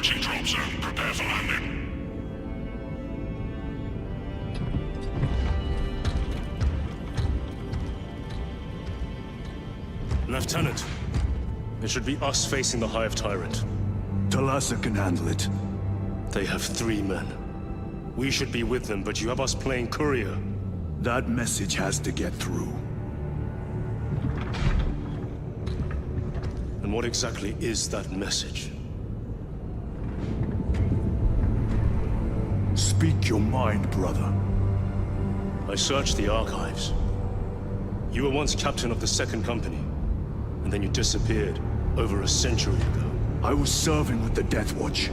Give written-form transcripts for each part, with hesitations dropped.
Approaching drop zone. Prepare for landing. Lieutenant, it should be us facing the Hive Tyrant. Talassa can handle it. They have 3 men. We should be with them, but you have us playing courier. That message has to get through. And what exactly is that message? Speak your mind, brother. I searched the archives. You were once captain of the 2nd Company, and then you disappeared over a century ago. I was serving with the Death Watch.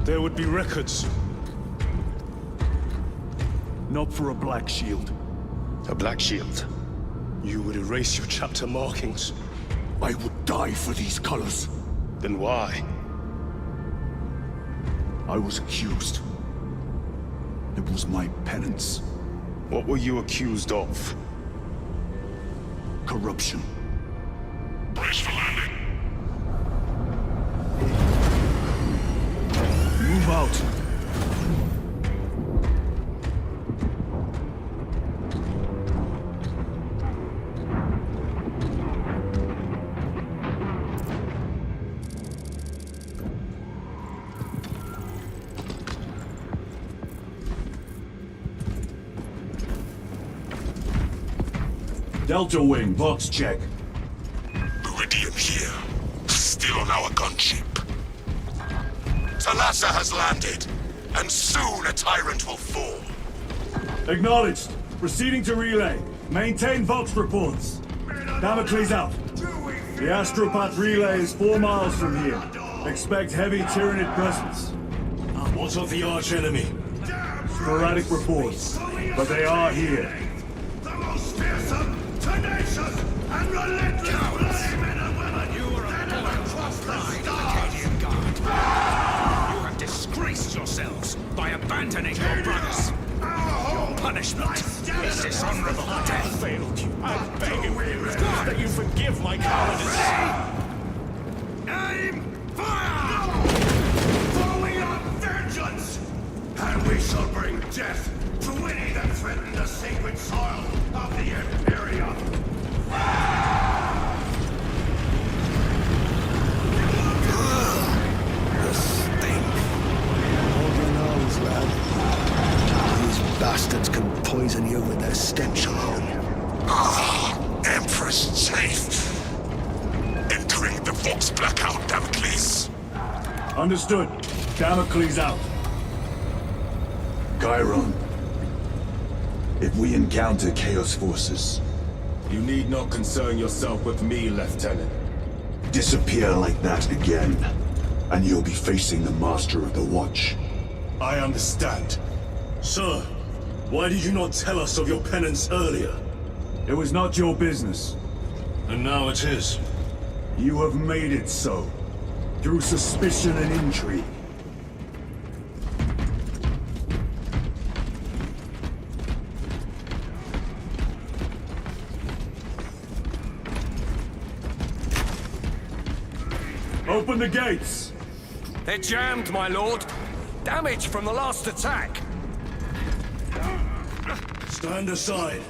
There would be records. Not for a Black Shield. A Black Shield? You would erase your chapter markings. I would die for these colors. Then why? I was accused. It was my penance. What were you accused of? Corruption. Brace for landing. Move out. Delta Wing, box check. Meridian here. Still on our gunship. Talassa has landed, and soon a tyrant will fall. Acknowledged. Proceeding to relay. Maintain Vox reports. Damocles out. The Astropath relay is 4 miles from here. Expect heavy Tyranid presence. What of the arch-enemy? Sporadic reports, but they are here. The most fearsome, tenacious, and relentless brave men and women you were ever crossed the Acadian Guard. You have disgraced yourselves by abandoning your brothers. Your punishment is dishonorable death. Failed you. I beg you, that you forgive my cowardice. Aim! Fire! For we are vengeance! And we shall bring death to any that threaten the sacred soil of the Imperium! The stink. Hold your nose, lad. These bastards can poison you with their stench alone. Empress safe! Entering the Vox blackout, Damocles! Understood. Damocles out. Chiron, if we encounter Chaos forces, You need not concern yourself with me, Lieutenant. disappear like that again, and you'll be facing the Master of the Watch. I understand. Sir, why did you not tell us of your penance earlier? It was not your business. And now it is. You have made it so. Through suspicion and intrigue. Open the gates! They're jammed, my lord. Damage from the last attack. Stand aside.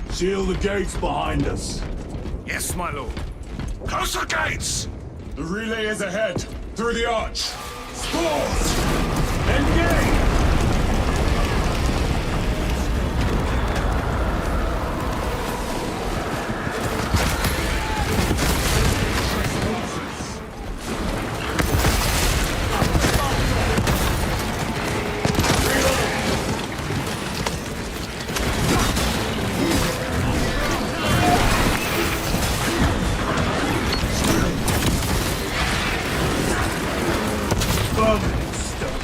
Seal the gates behind us. Yes, my lord. Close the gates! The relay is ahead, through the arch. Spores! Engage! Permanent stone.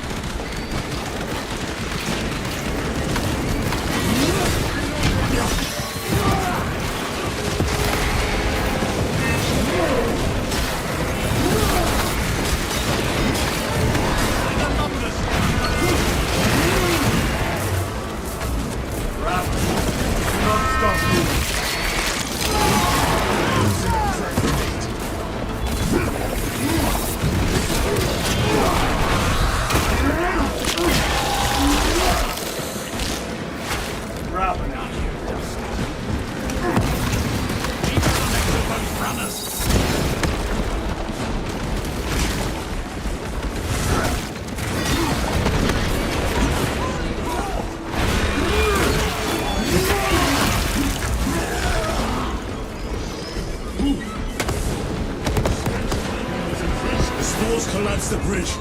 the bridge.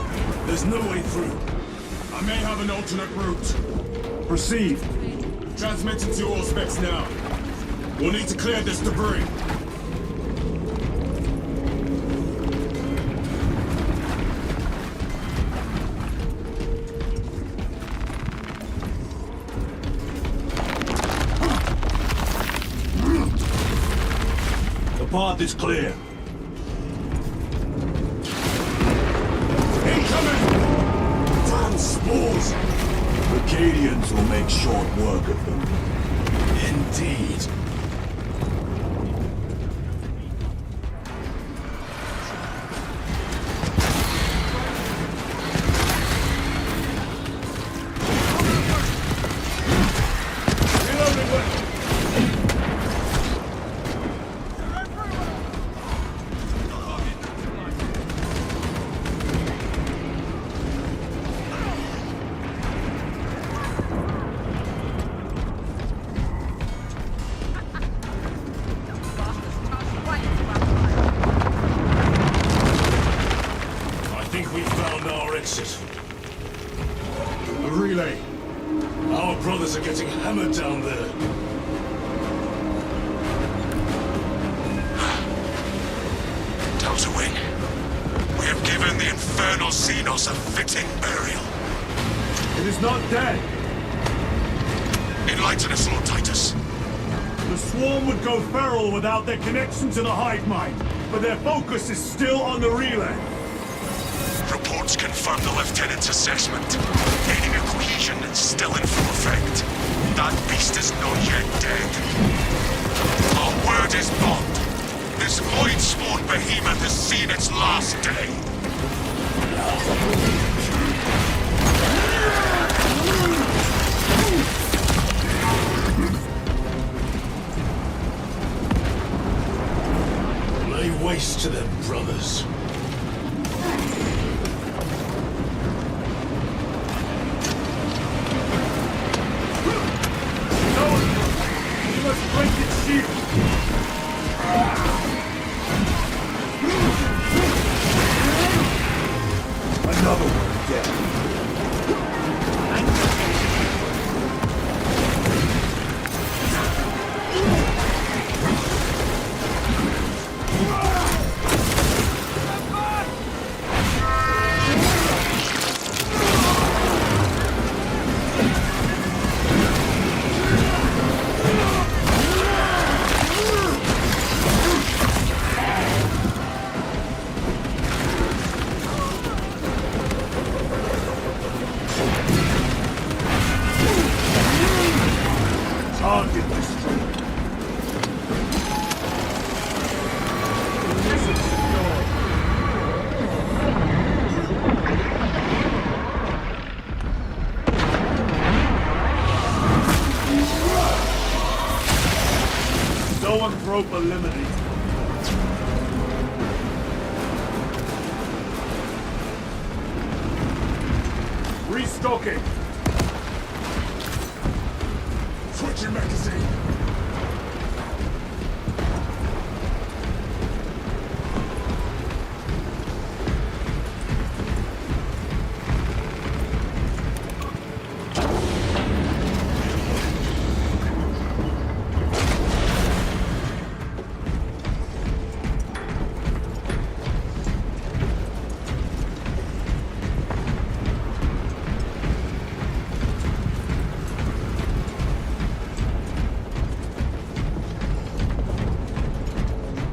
There's no way through. I may have an alternate route. Proceed. Transmitting to all specs now. We'll need to clear this debris. The path is clear. Incoming! Damn spores! The Cadians will make short work of them. Indeed. The relay. Our brothers are getting hammered down there. Delta Wing, we have given the infernal Xenos a fitting burial. It is not dead. Enlighten us, Lord Titus. The swarm would go feral without their connection to the hive mind, but their focus is still on the relay. Reports confirm the Lieutenant's assessment. Gaining a cohesion is still in full effect. That beast is not yet dead. Our word is bond. This void-spawn behemoth has seen its last day. Lay waste to them, brothers. We must break its shield. Another one dead. Target destroyed. Zoanthrope eliminated. Restocking. Switching magazine.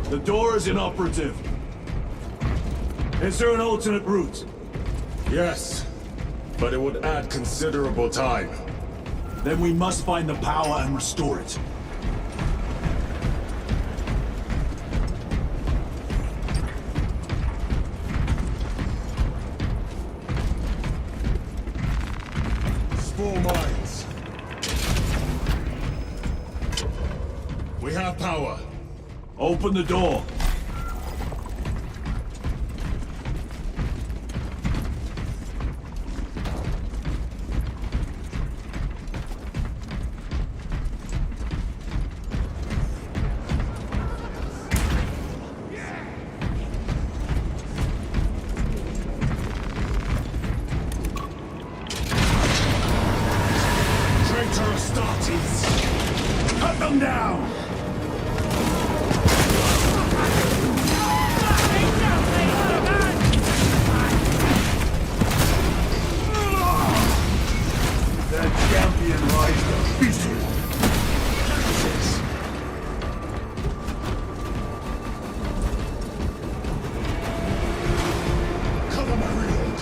The door is inoperative. Is there an alternate route? Yes, but it would add considerable time. Then we must find the power and restore it. Spore mines. We have power. Open the door. Come down! That champion rides the beast. Cover my reload.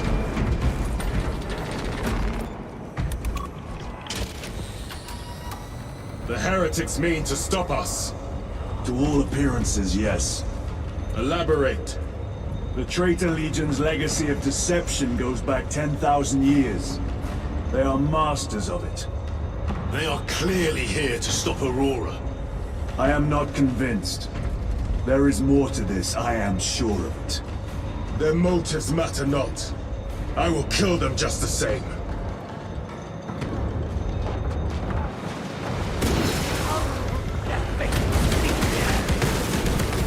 The heretics mean to stop us. To all appearances, yes. Elaborate. The Traitor Legion's legacy of deception goes back 10,000 years. They are masters of it. They are clearly here to stop Aurora. I am not convinced. There is more to this, I am sure of it. Their motives matter not. I will kill them just the same.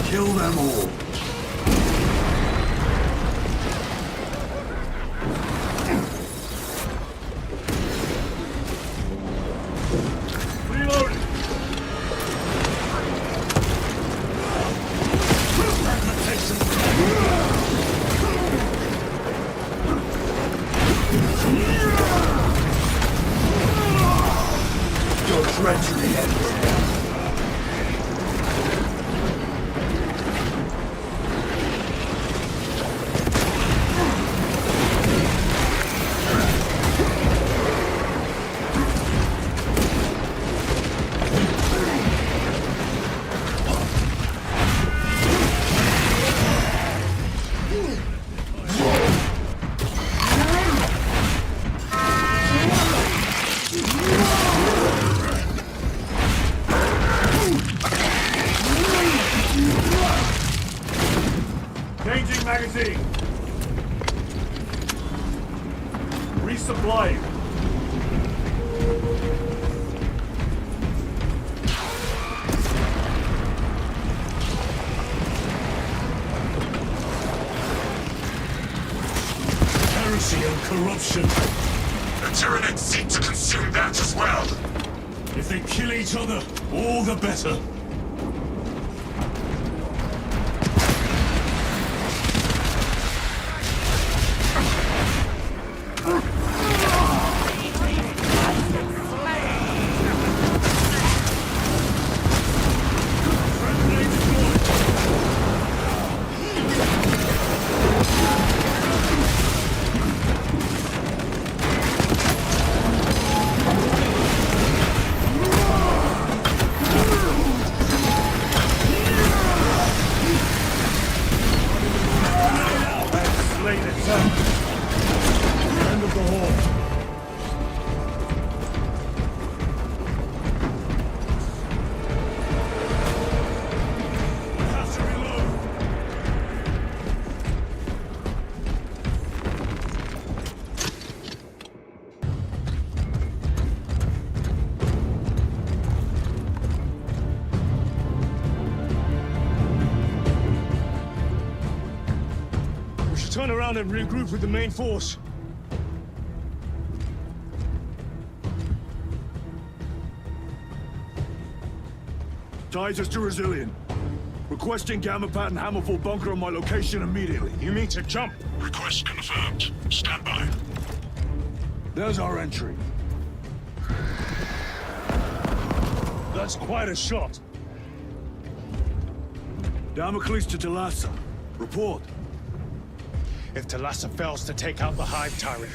Kill them all. Reloading! Your treachery ends now. Changing magazine. Resupplying. Heresy and corruption. The Tyranids seek to consume that as well. If they kill each other, all the better. End of the hall. Have to reload. We should turn around and regroup with the main force. Ties us to Resilient. Requesting Gamma Pat and Hammerfall bunker on my location immediately. You mean to jump? Request confirmed. Stand by. There's our entry. That's quite a shot. Damocles to Talassa. Report. If Talassa fails to take out the Hive Tyrant,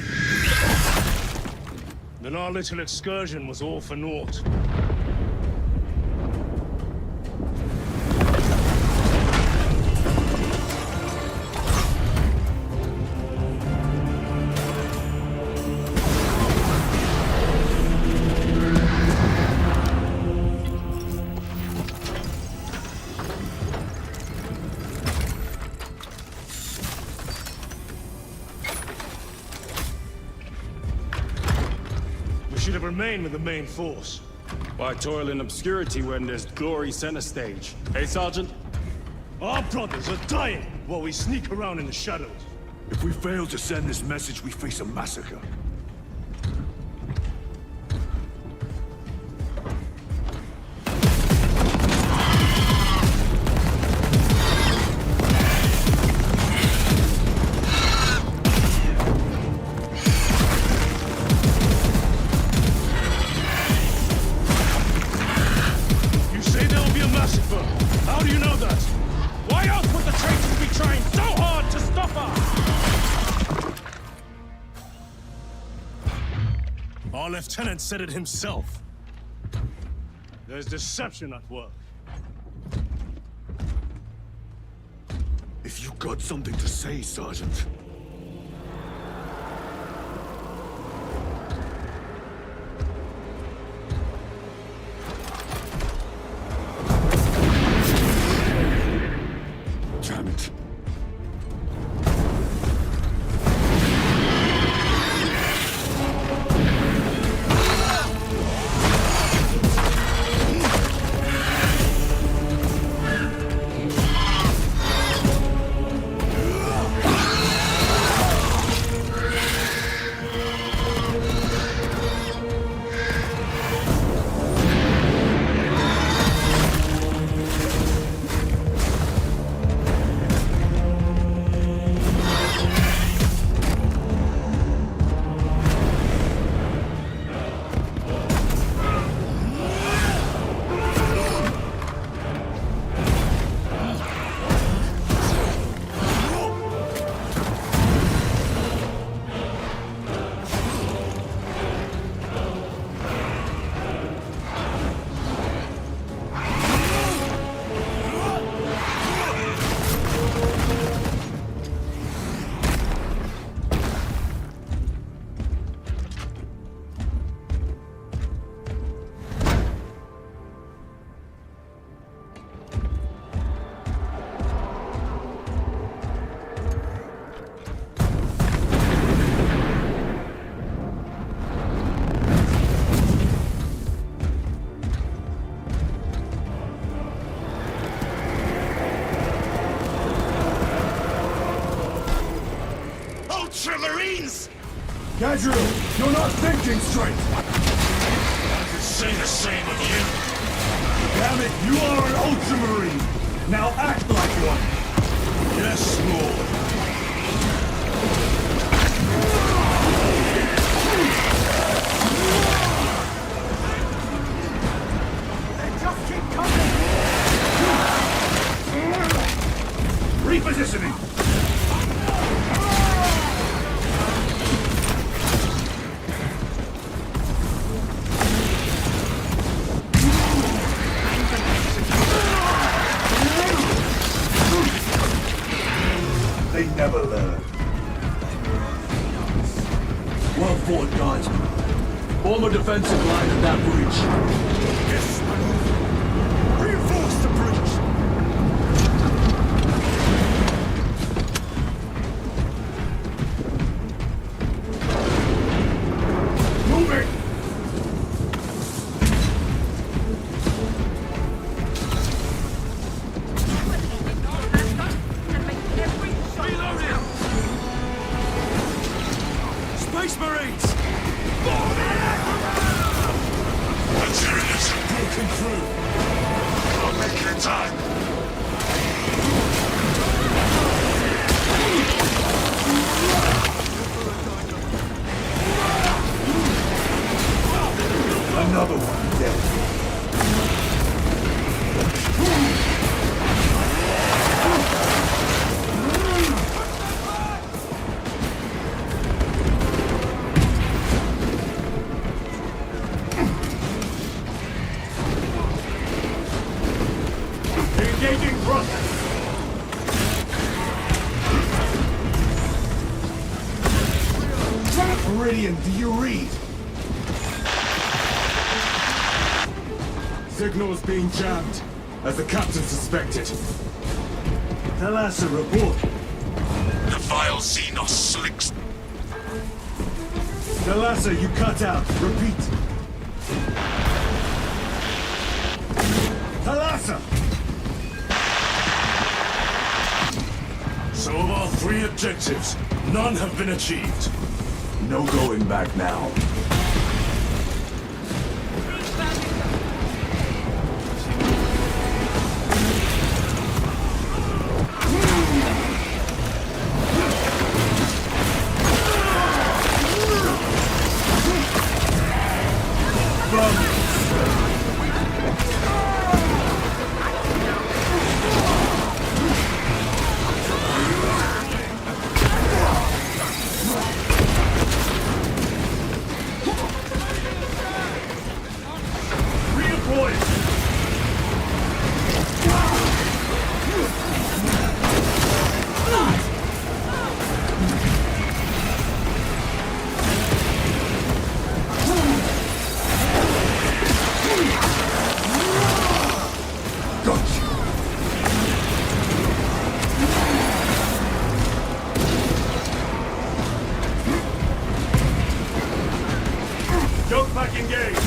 then our little excursion was all for naught. Should have remained with the main force. Why toil in obscurity when there's glory center stage? Hey, Sergeant? Our brothers are dying while we sneak around in the shadows. If we fail to send this message, we face a massacre. Our lieutenant said it himself. There's deception at work. If you got something to say, Sergeant. Damn it. Ultramarines! Gadru, you're not thinking straight! I could say the same of you. Damn it, you are an Ultramarine! Now act like one! Yes, Lord. Repositioning! They never learn. Well fought, guys. Form a defensive line at that breach. Yes, my lord. Reinforce the breach. Moving! Space Marines! The Tyranids have broken through. I'll make it in time. Another one dead. Engaging thrust! Meridian, do you read? Signal's being jammed, as the captain suspected. Thalassa, report. The vile Xenos slicks. Thalassa, you cut out. Repeat. Thalassa! So of our 3 objectives, none have been achieved. No going back now. Jump back engaged!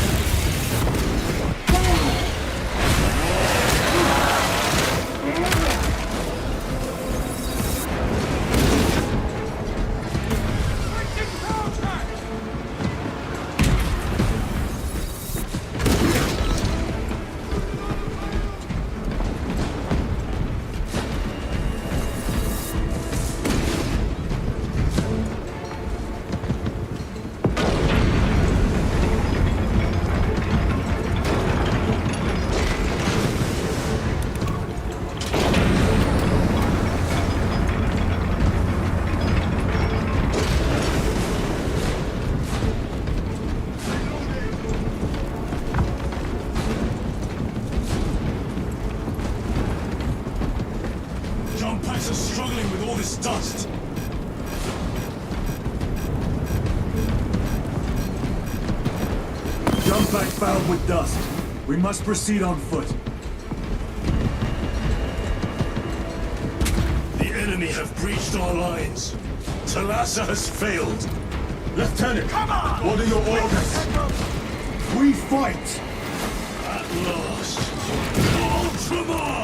Packs are struggling with all this dust. Jump back fouled with dust. We must proceed on foot. The enemy have breached our lines. Talassa has failed. Lieutenant, come on! What are your orders? We fight! At last. Ultramar!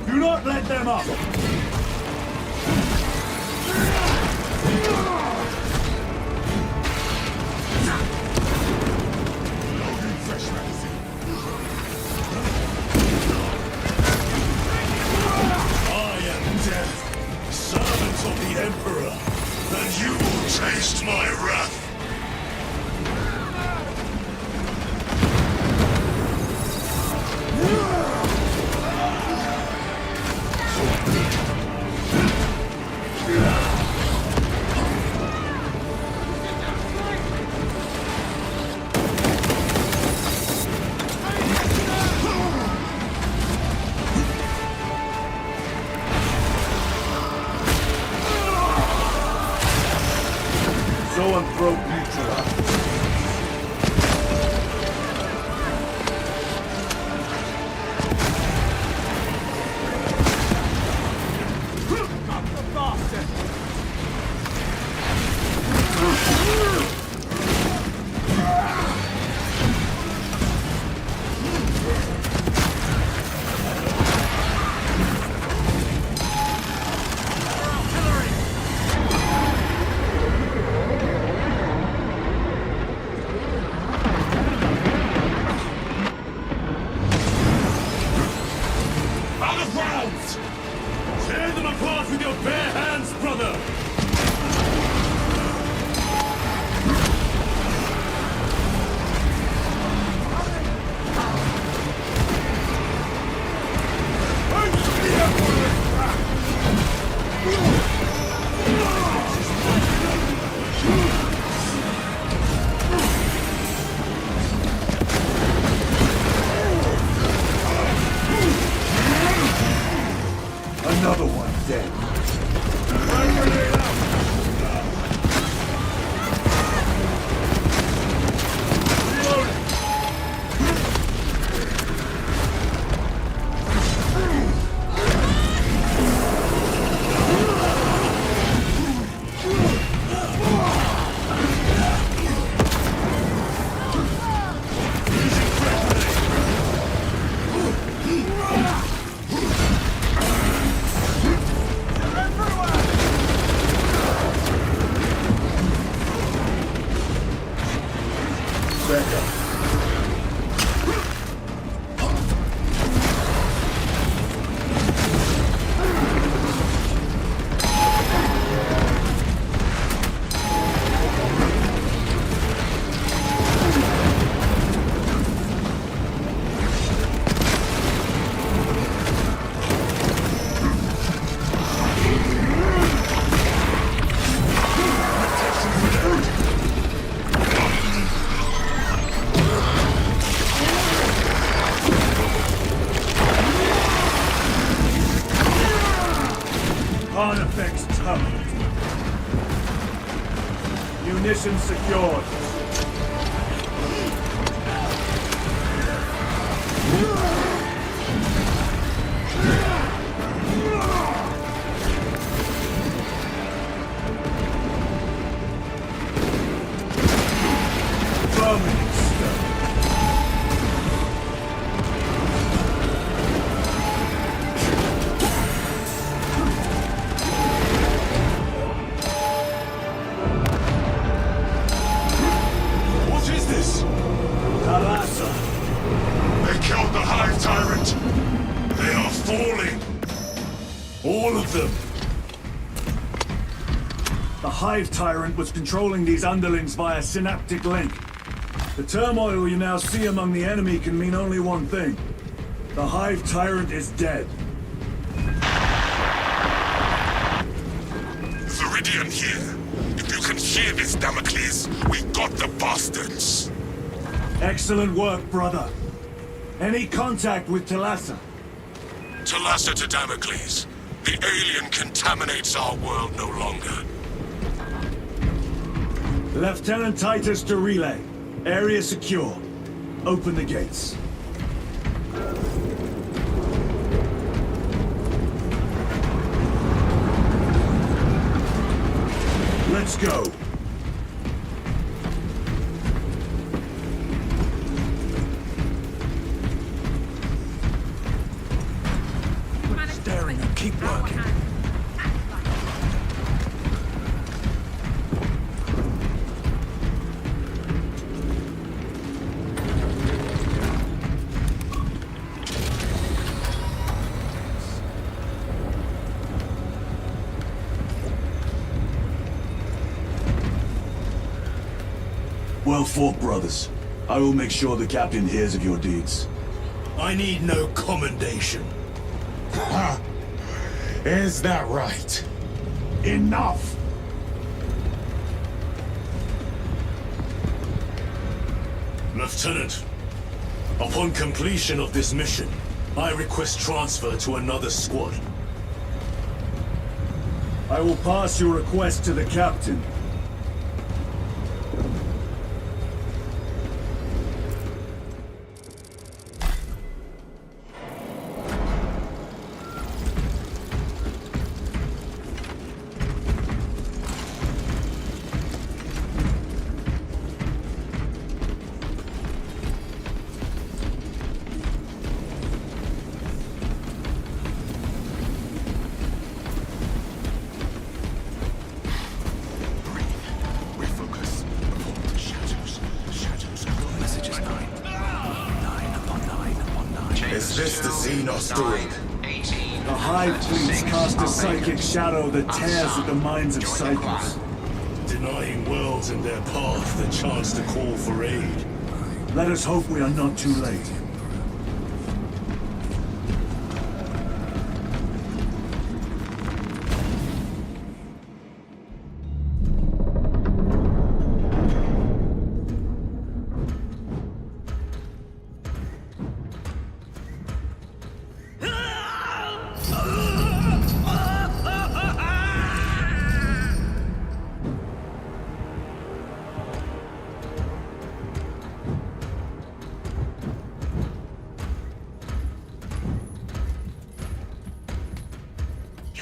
Do not let them up! I am death, servant of the Emperor, and you will taste my wrath. Zoanthrope neutralized. Tear them apart with your bare hands, brother! Another one dead. Position secured. What is this? They killed the Hive Tyrant! They are falling! All of them. The Hive Tyrant was controlling these underlings via synaptic link. The turmoil you now see among the enemy can mean only one thing. The Hive Tyrant is dead. Viridian here. If you can hear this, Damocles, we got the bastards! Excellent work, brother. Any contact with Talassa? Talassa to Damocles. The alien contaminates our world no longer. Lieutenant Titus to relay. Area secure. Open the gates. Let's go. Staring and keep working. Well fought, brothers. I will make sure the captain hears of your deeds. I need no commendation. Is that right? Enough! Lieutenant, upon completion of this mission, I request transfer to another squad. I will pass your request to the captain. Is this the Xenos doing? The Hive fleets cast a psychic shadow that tears at the minds of Cycles. Denying worlds in their path the chance to call for aid. Let us hope we are not too late.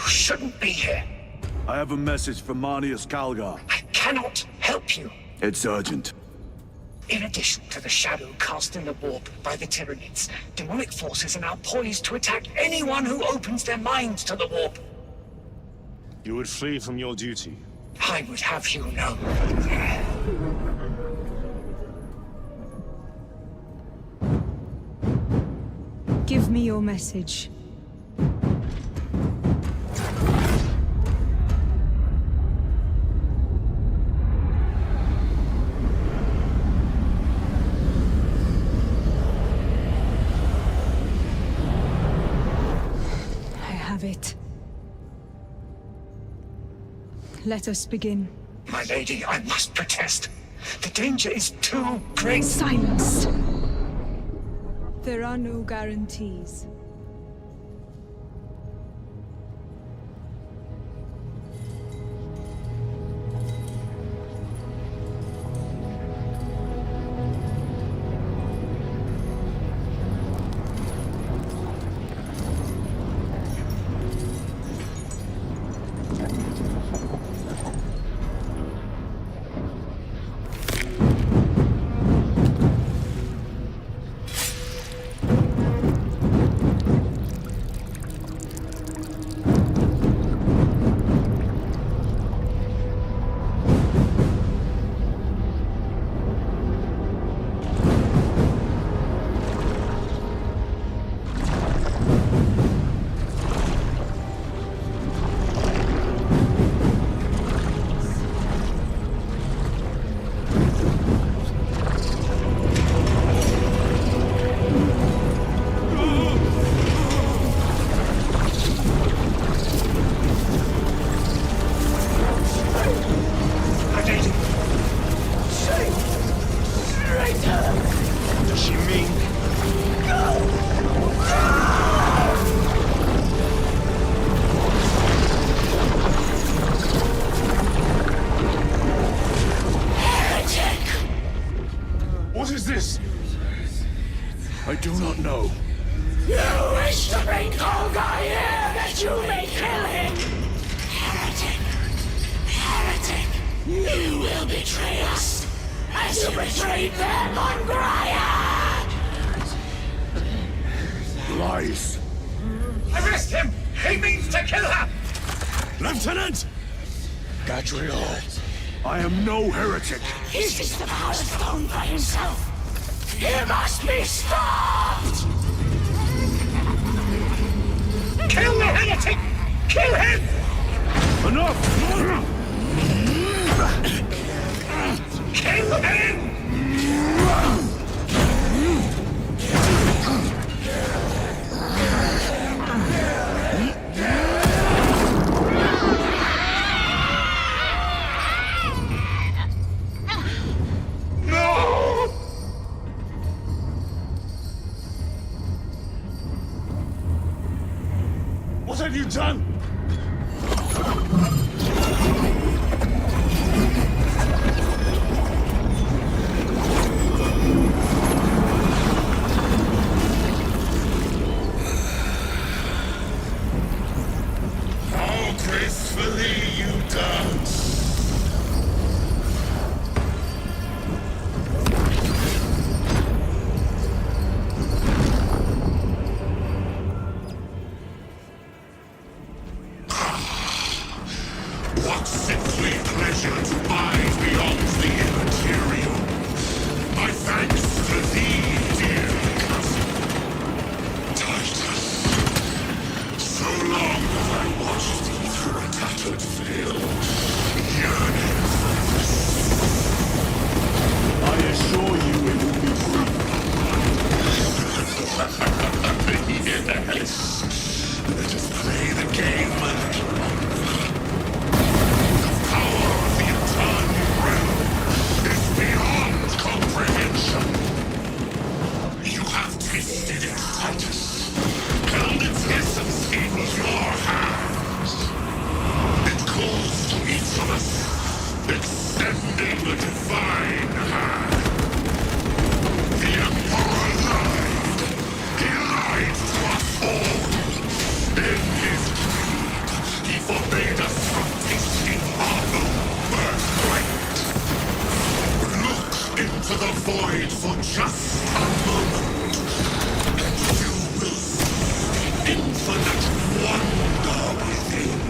Shouldn't be here. I have a message from Marnius Calgar. I cannot help you. It's urgent. In addition to the shadow cast in the warp by the Tyranids, demonic forces are now poised to attack anyone who opens their minds to the warp. You would flee from your duty. I would have you know. Give me your message. It. Let us begin. My lady, I must protest. The danger is too great. Silence! There are no guarantees. What does she mean? What is this? I do not know. You wish to bring Olga here that you may kill him! Heretic! Heretic! You will betray us as you betrayed them on Graya! Lies. Arrest him! He means to kill her! Lieutenant! Gadriel, I am no heretic. He seeks the power stone by himself! He must be stopped! Kill the heretic! Kill him! Enough! Kill him! What have you done? How gracefully you dance. What sickly pleasure to bide beyond the immaterial. My thanks to thee, dear cousin. Titus. So long have I watched thee through a tattered veil, yearning for this. I assure you it will be brief. Yes. Let us play the game a little longer. The power of the eternal realm is beyond comprehension. You have tasted it, Titus. Held its essence in your hands. It calls to each of us, extending a divine hand. The Emperor lied. He lied to us all. In his greed, he forbade us from tasting our own birthright. Look into the void for just a moment, and you will see infinite wonder within.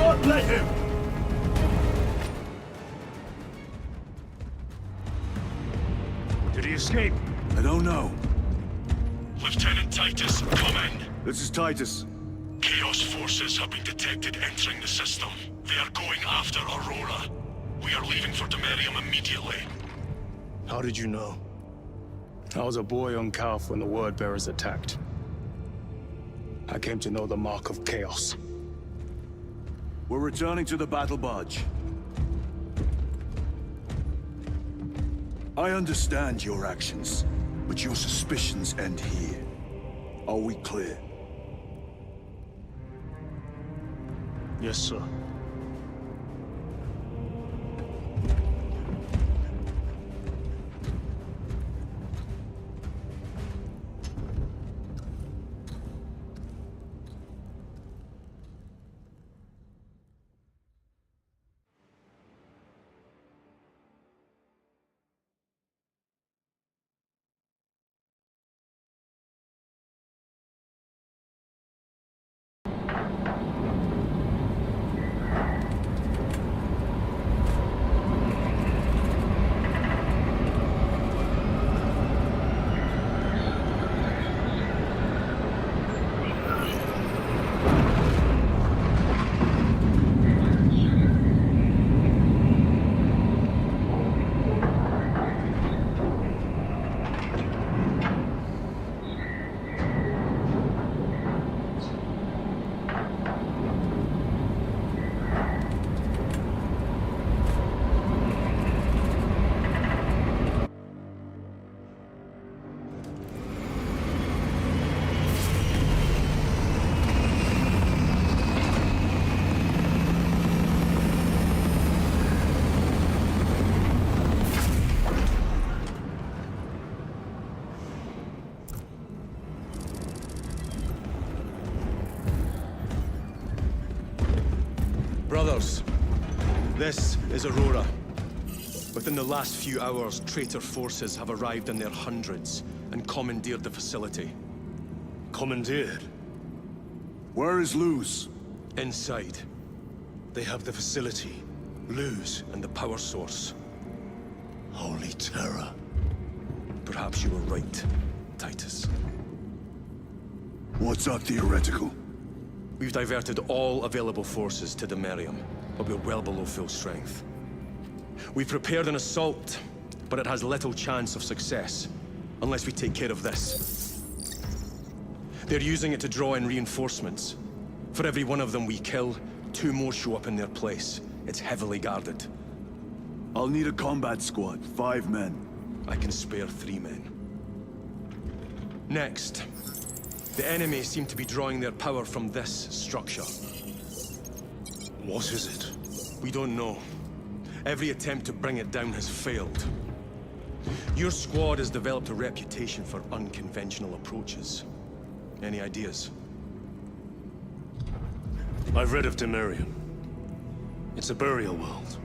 not let him! Did he escape? I don't know. Lieutenant Titus, come in. This is Titus. Chaos forces have been detected entering the system. They are going after Aurora. We are leaving for Demerium immediately. How did you know? I was a boy on Calf when the Word Bearers attacked. I came to know the mark of chaos. We're returning to the battle barge. I understand your actions, but your suspicions end here. Are we clear? Yes, sir. Brothers, this is Aurora. Within the last few hours, traitor forces have arrived in their hundreds and commandeered the facility. Commandeered? Where is Luz? Inside. They have the facility, Luz, And the power source. holy terror. Perhaps you were right, Titus. What's our theoretical? We've diverted all available forces to Demerium, but we're well below full strength. We've prepared an assault, but it has little chance of success, unless we take care of this. They're using it to draw in reinforcements. For every one of them we kill, 2 more show up in their place. It's heavily guarded. I'll need a combat squad, 5 men. I can spare 3 men. Next, the enemy seem to be drawing their power from this structure. What is it? We don't know. Every attempt to bring it down has failed. Your squad has developed a reputation for unconventional approaches. Any ideas? I've read of Demerium. It's a burial world.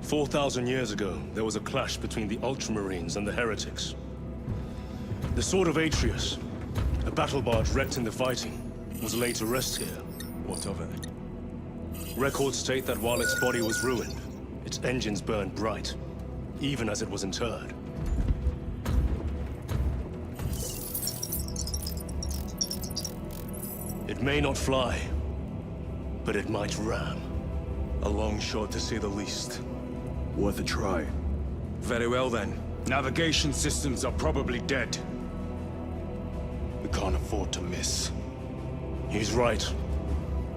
4,000 years ago, there was a clash between the Ultramarines and the Heretics. The Sword of Atreus, a battle barge wrecked in the fighting, was laid to rest here. What of it? Records state that while its body was ruined, its engines burned bright, even as it was interred. It may not fly, but it might ram. A long shot, to say the least. Worth a try. Very well, then. Navigation systems are probably dead. We can't afford to miss. He's right.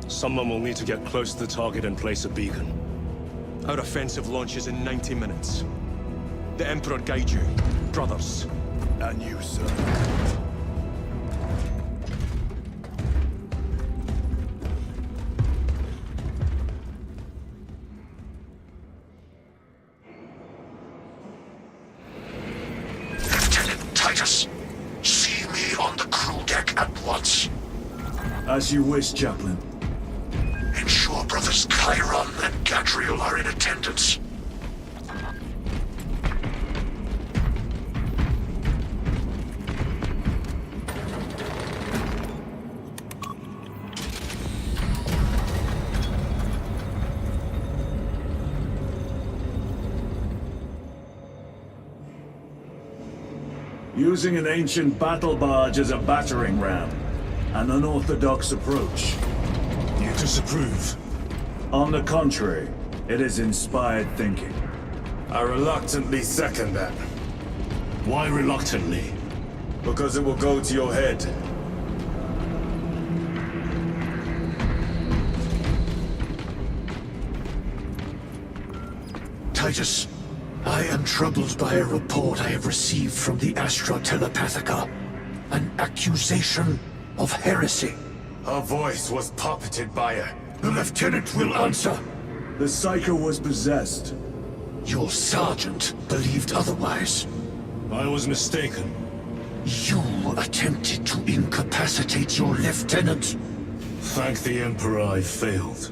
Someone will need to get close to the target and place a beacon. Our offensive launches in 90 minutes. The Emperor guide you, brothers. And you, sir. Lieutenant Titus, see me on the crew deck at once. As you wish, Chaplain. Ensure brothers Chiron and Gadriel are in attendance. Using an ancient battle barge as a battering ram. An unorthodox approach. You disapprove? On the contrary, it is inspired thinking. I reluctantly second that. Why reluctantly? Because it will go to your head. Titus, I am troubled by a report I have received from the Astra Telepathica. An accusation of heresy. Her voice was puppeted by her. The lieutenant will answer. The Psycho was possessed. Your sergeant believed otherwise. I was mistaken. You attempted to incapacitate your lieutenant. Thank the Emperor I failed.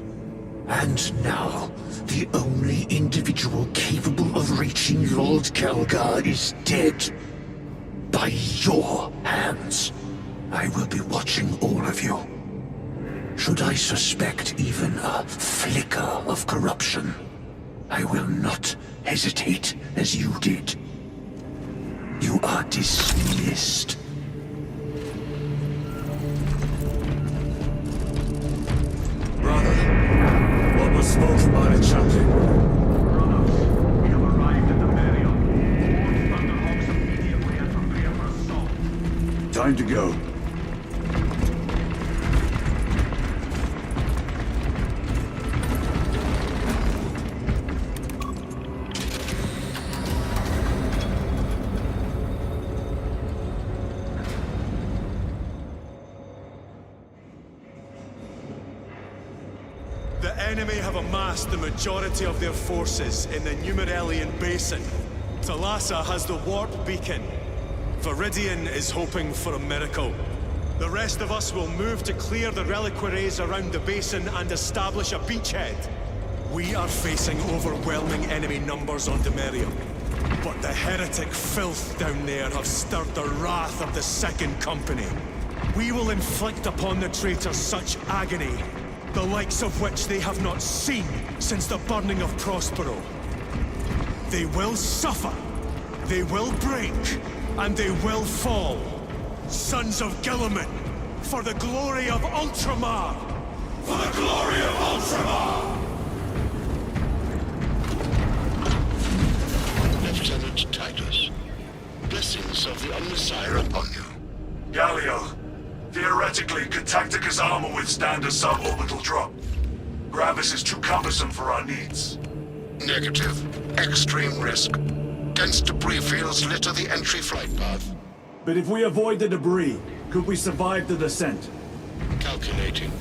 And now, the only individual capable of reaching Lord Kelgar is dead. By your hands. I will be watching all of you. Should I suspect even a flicker of corruption, I will not hesitate as you did. You are dismissed. Brother, what was spoken by the chaplain? We have arrived at the burial. All Thunderhawks immediately and prepare for assault. Time to go. The enemy have amassed the majority of their forces in the Numeralian Basin. Thalassa has the warp beacon. Viridian is hoping for a miracle. The rest of us will move to clear the reliquaries around the basin and establish a beachhead. We are facing overwhelming enemy numbers on Demerium. But the heretic filth down there have stirred the wrath of the Second Company. We will inflict upon the traitors such agony, the likes of which they have not seen since the burning of Prospero. They will suffer, they will break, and they will fall. Sons of Gilliman, for the glory of Ultramar! For the glory of Ultramar! Lieutenant Titus, blessings of the Omnissiah upon you. Galio, theoretically, could Tactica's armor withstand a suborbital drop? Gravis is too cumbersome for our needs. Negative. Extreme risk. Dense debris fields litter the entry flight path. But if we avoid the debris, could we survive the descent? Calculating.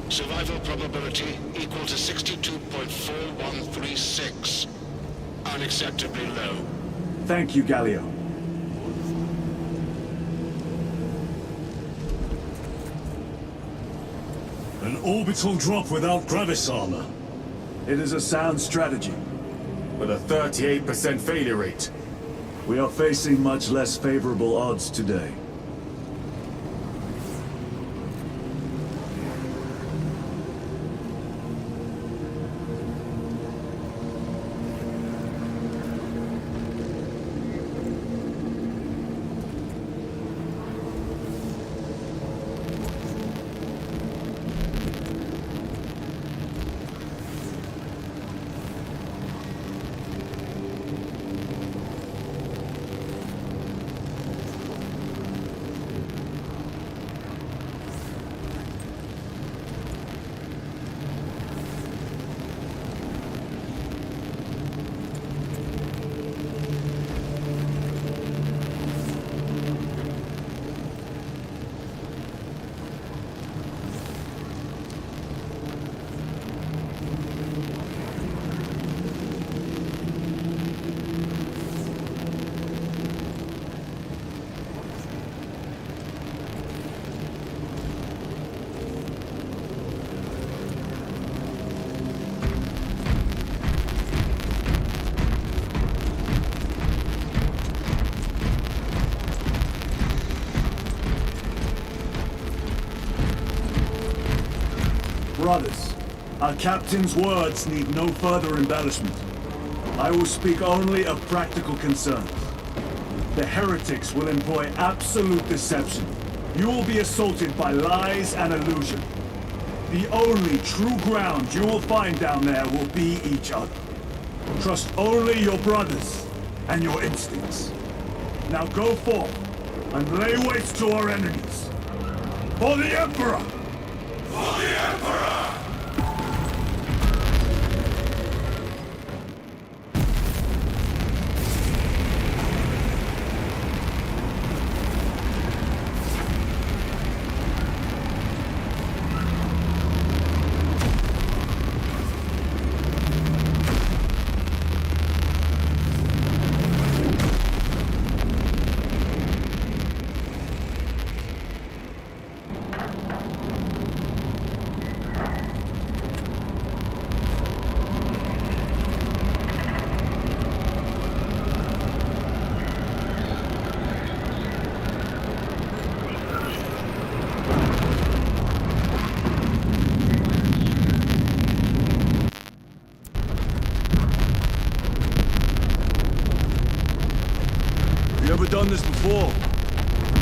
Survival probability equal to 62.4136. Unacceptably low. Thank you, Galio. An orbital drop without Gravis armor. It is a sound strategy. With a 38% failure rate. We are facing much less favorable odds today. Brothers, our captain's words need no further embellishment. I will speak only of practical concerns. the heretics will employ absolute deception. You will be assaulted by lies and illusion. The only true ground you will find down there will be each other. Trust only your brothers and your instincts. Now go forth and lay waste to our enemies. For the Emperor! For the Emperor! Ever done this before?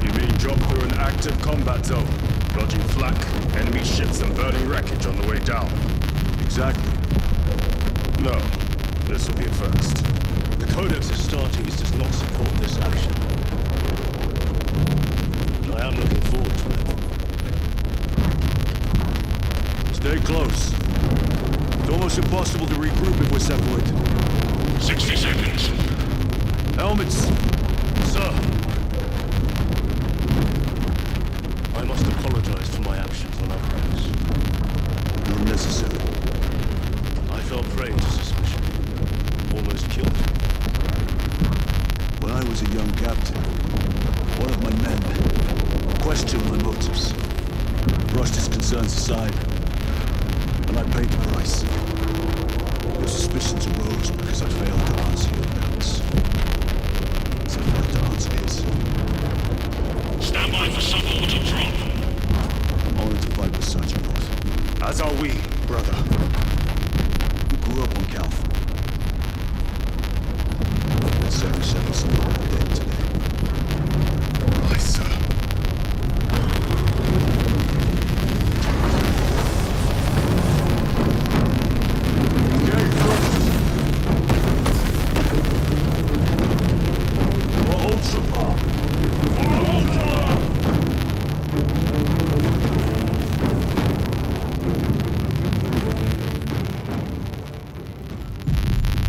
You mean jump through an active combat zone, dodging flak, enemy ships and burning wreckage on the way down? Exactly. No, this will be a first. The Codex Astartes does not support this action. But I am looking forward to it. Stay close. It's almost impossible to regroup if we're separated. 60 seconds. Helmets! Sir! I must apologize for my actions on Outposts. Unnecessary. I fell prey to suspicion. Almost killed. When I was a young captain, one of my men questioned my motives, brushed his concerns aside, and I paid the price. Your suspicions arose because I failed to answer your doubts. So I'd like to answer his. Stand by for suborbital drop. Honored to fight with such an oath. As are we, brother. We grew up on Calf. 77 dead today. Aye, sir.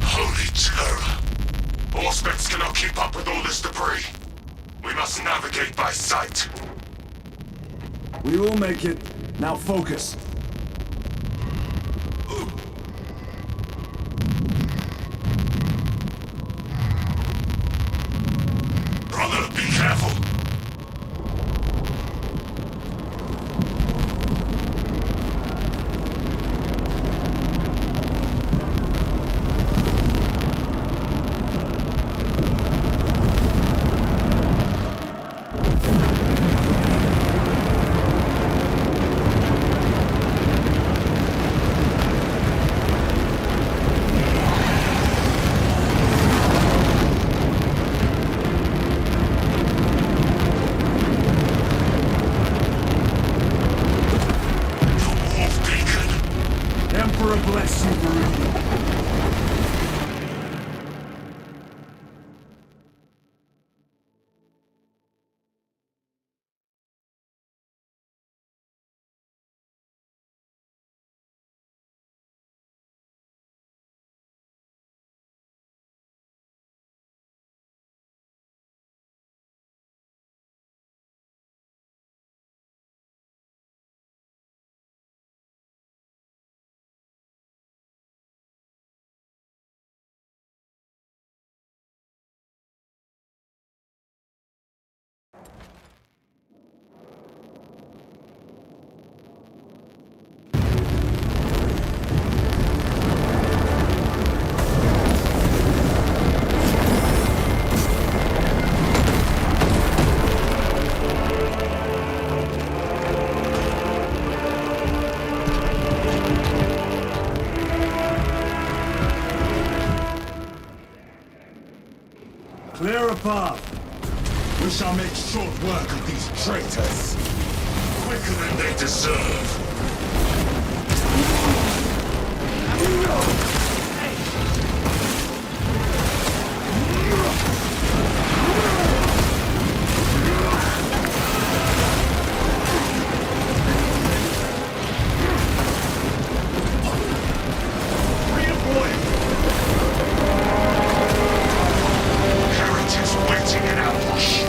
Holy terror. Auspex cannot keep up with all this debris. We must navigate by sight. We will make it. Now focus. Brother, be careful. Emperor bless you, Meridian. Clear a path. shall make short work of these traitors. Quicker than they deserve. Heretics waiting in ambush.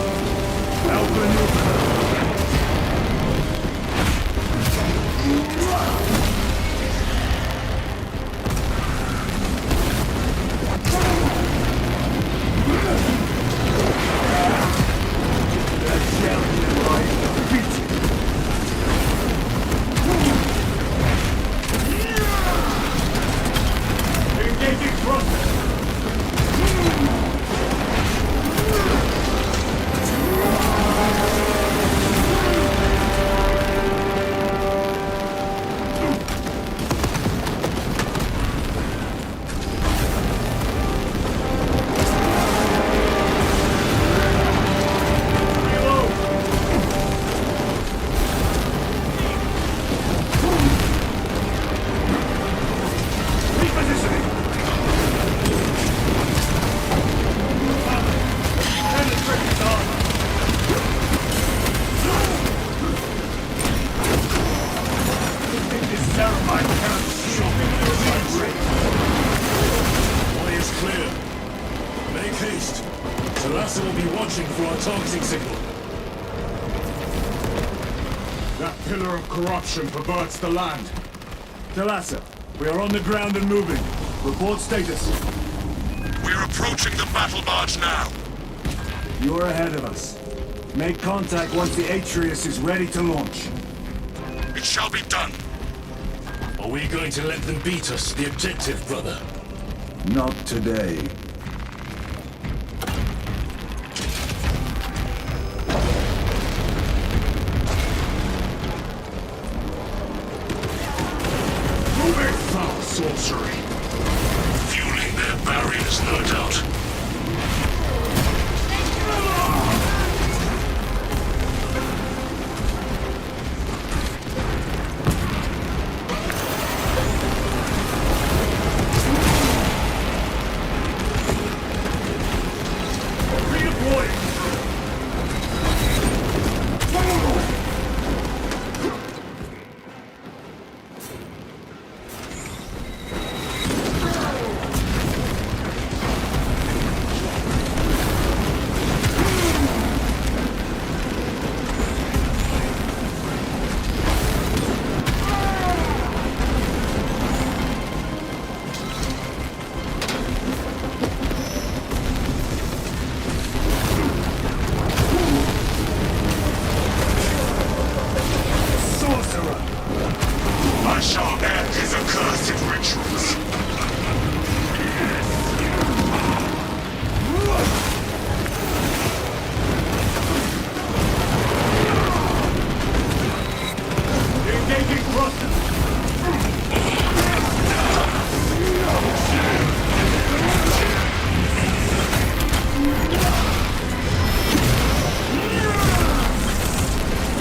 Talassa will be watching for our targeting signal. That pillar of corruption perverts the land. Talassa, we are on the ground and moving. Report status. We're approaching the battle barge now. You are ahead of us. Make contact once the Atreus is ready to launch. It shall be done. Are we going to let them beat us to the objective, brother? Not today. Moving! Foul sorcery. Fueling their barriers, no doubt. I shall end his accursed rituals. Engaging thrusters.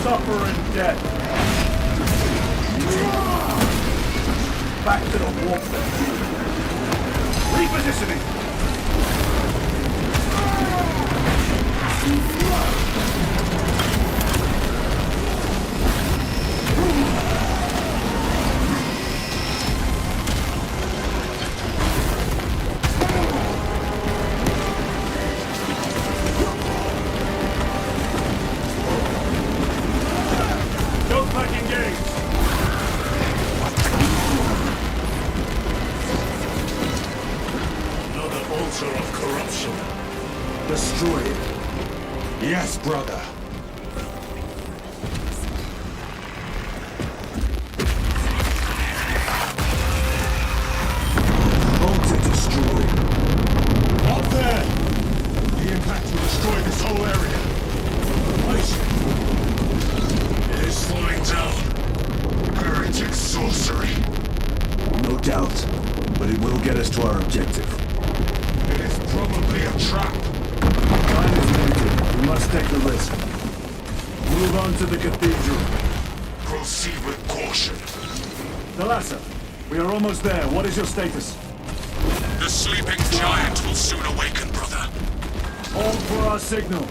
Suffering death. Back to the warfare. Repositioning. Don't back engaged. Altar of corruption. Destroy it. Yes, brother. Altar destroyed. Up there! The impact will destroy this whole area. Wait. It is falling down. Heretic sorcery. No doubt, but it will get us to our objective. It is probably a trap. Time is limited. We must take the risk. Move on to the cathedral. Proceed with caution. Thalassa, we are almost there. What is your status? The sleeping giant will soon awaken, brother. Hold for our signal.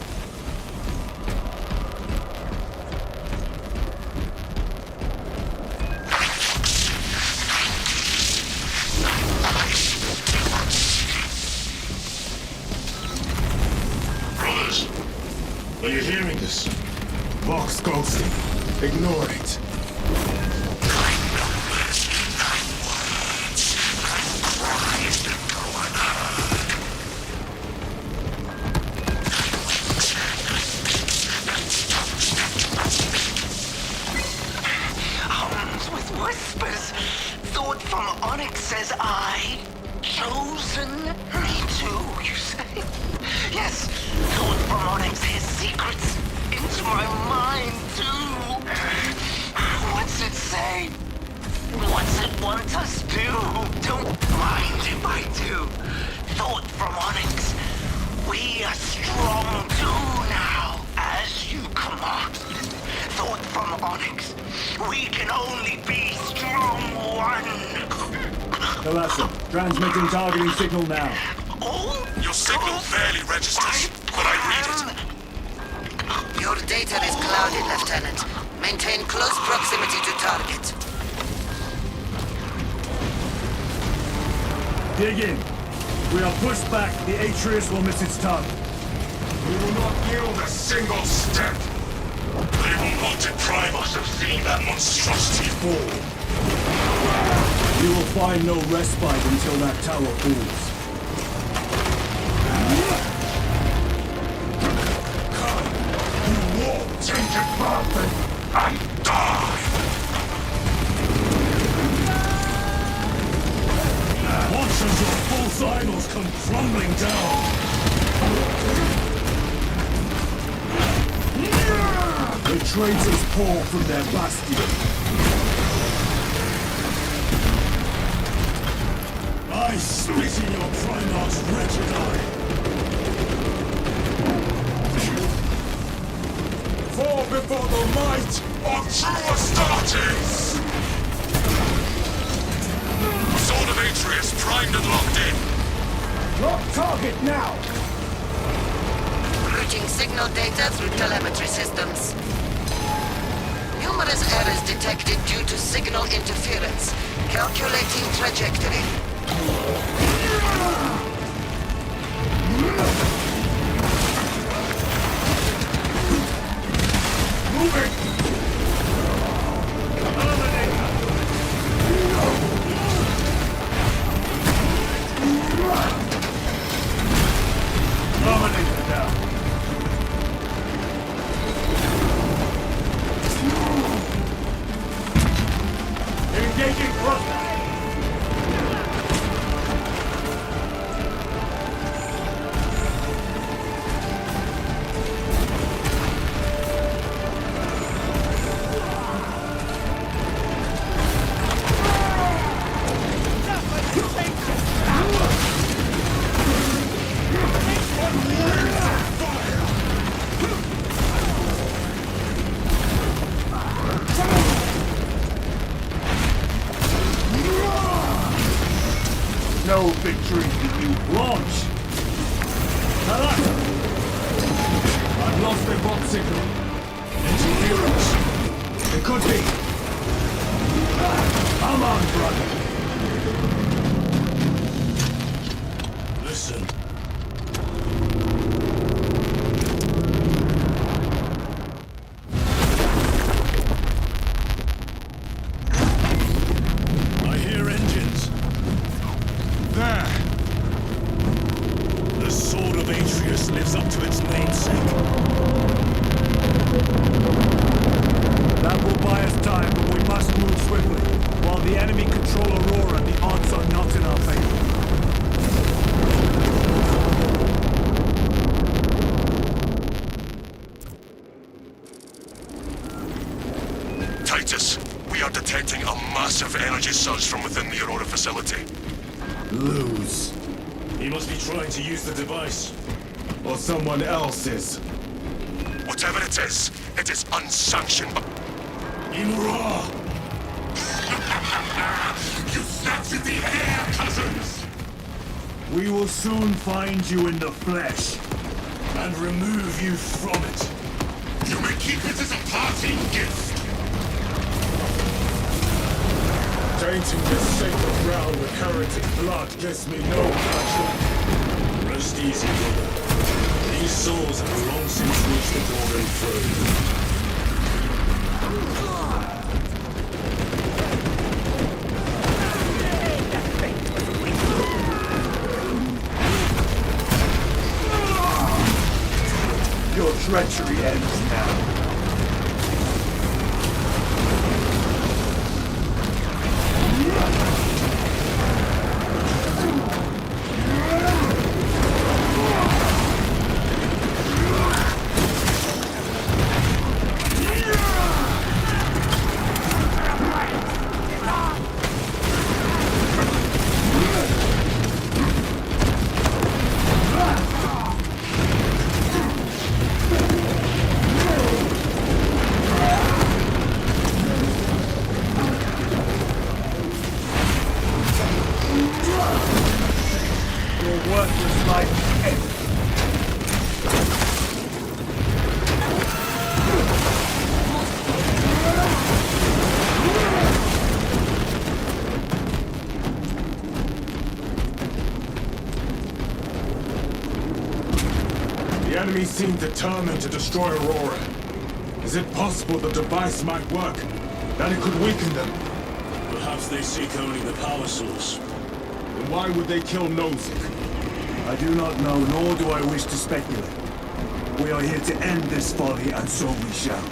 Brothers, are you hearing this? Vox ghosting. Ignore it. Whispers. Thought from Onyx says I. Chosen? Me too, you say? Yes, thought from Onyx his secrets. Into my mind, too. What's it say? What's it want us to do? Don't mind if I do. Thought from Onyx. We are strong too now, as you command. Thought from Onyx. We can only be strong one. Thalassa, transmitting targeting signal now. Oh, Your signal barely registers, but I read it. Your data is clouded, Lieutenant. Maintain close proximity to target. Dig in. We are pushed back. The Atreus will miss its target. We will not yield a single step. They will not deprive us of seeing that monstrosity fall. You will find no respite until that tower falls. You walk, take your path, and die! Watch as your false idols come crumbling down! The traitors pour from their bastion. I spit in your Primarch's wretched eye! Fall before the might of true Astartes! Sword of Atreus primed and locked in. Lock target now! Routing signal data through telemetry systems. Numerous errors detected due to signal interference. Calculating trajectory. Moving! Dominator down. Engaging thrust. No victory for you. Launch! Thalassa! I've lost their bomb signal. Interference. It could be. Come on, brother. Listen. I hear engines. There! The Sword of Atreus lives up to its namesake. That will buy us time, but we must move swiftly. While the enemy control Aurora, the odds are not in our favor. Titus, we are detecting a massive energy surge from within the Aurora facility. Lose. He must be trying to use the device. Or someone else's. Whatever it is unsanctioned. Imura! You snapped at the air, cousins! We will soon find you in the flesh. And remove you from it. You may keep it as a parting gift. Tainting this sacred ground with heretic blood gives me no pleasure. Rest easy, brother. These souls have long since reached the golden throne. Your treachery ends now. Worthless life ends. The enemy seem determined to destroy Aurora. Is it possible the device might work? That it could weaken them? Perhaps they seek only the power source. Then why would they kill Nozick? I do not know, nor do I wish to speculate. We are here to end this folly, and so we shall.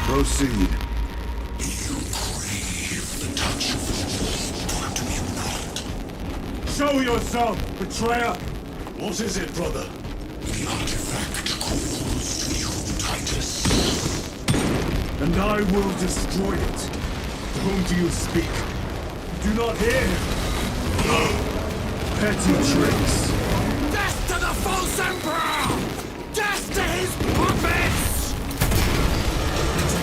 Proceed. You crave the touch of do you not? Show yourself, betrayer! What is it, brother? The artifact calls to you, Titus. And I will destroy it. To whom do you speak? Do not hear him. Petty tricks. Death to the false emperor! Death to his puppets!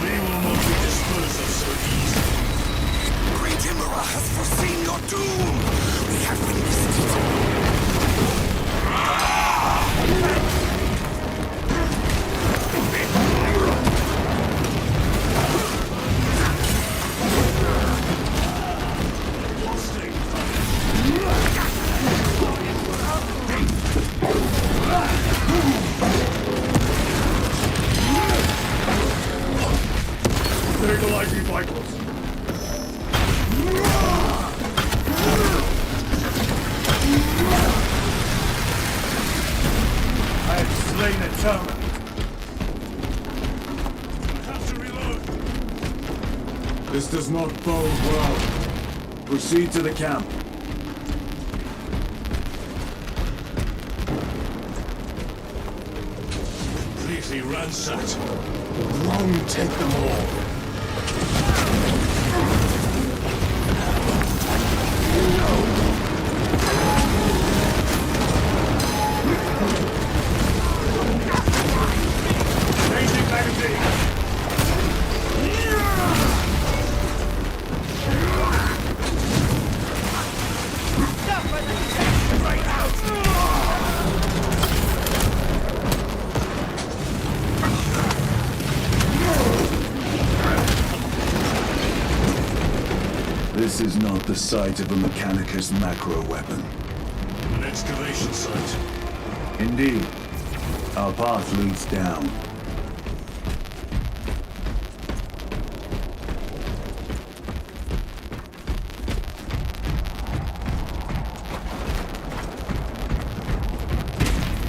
We will not be disposed of so easily. Great Imra has foreseen your doom! We have witnessed it. Stabilize your vitals. I have slain a terror. I have to reload. This does not bode well. Proceed to the camp. Completely ransacked. Long take them all. Changing magazine. This is not the site of a Mechanicus macro weapon. An excavation site. Indeed. Our path leads down.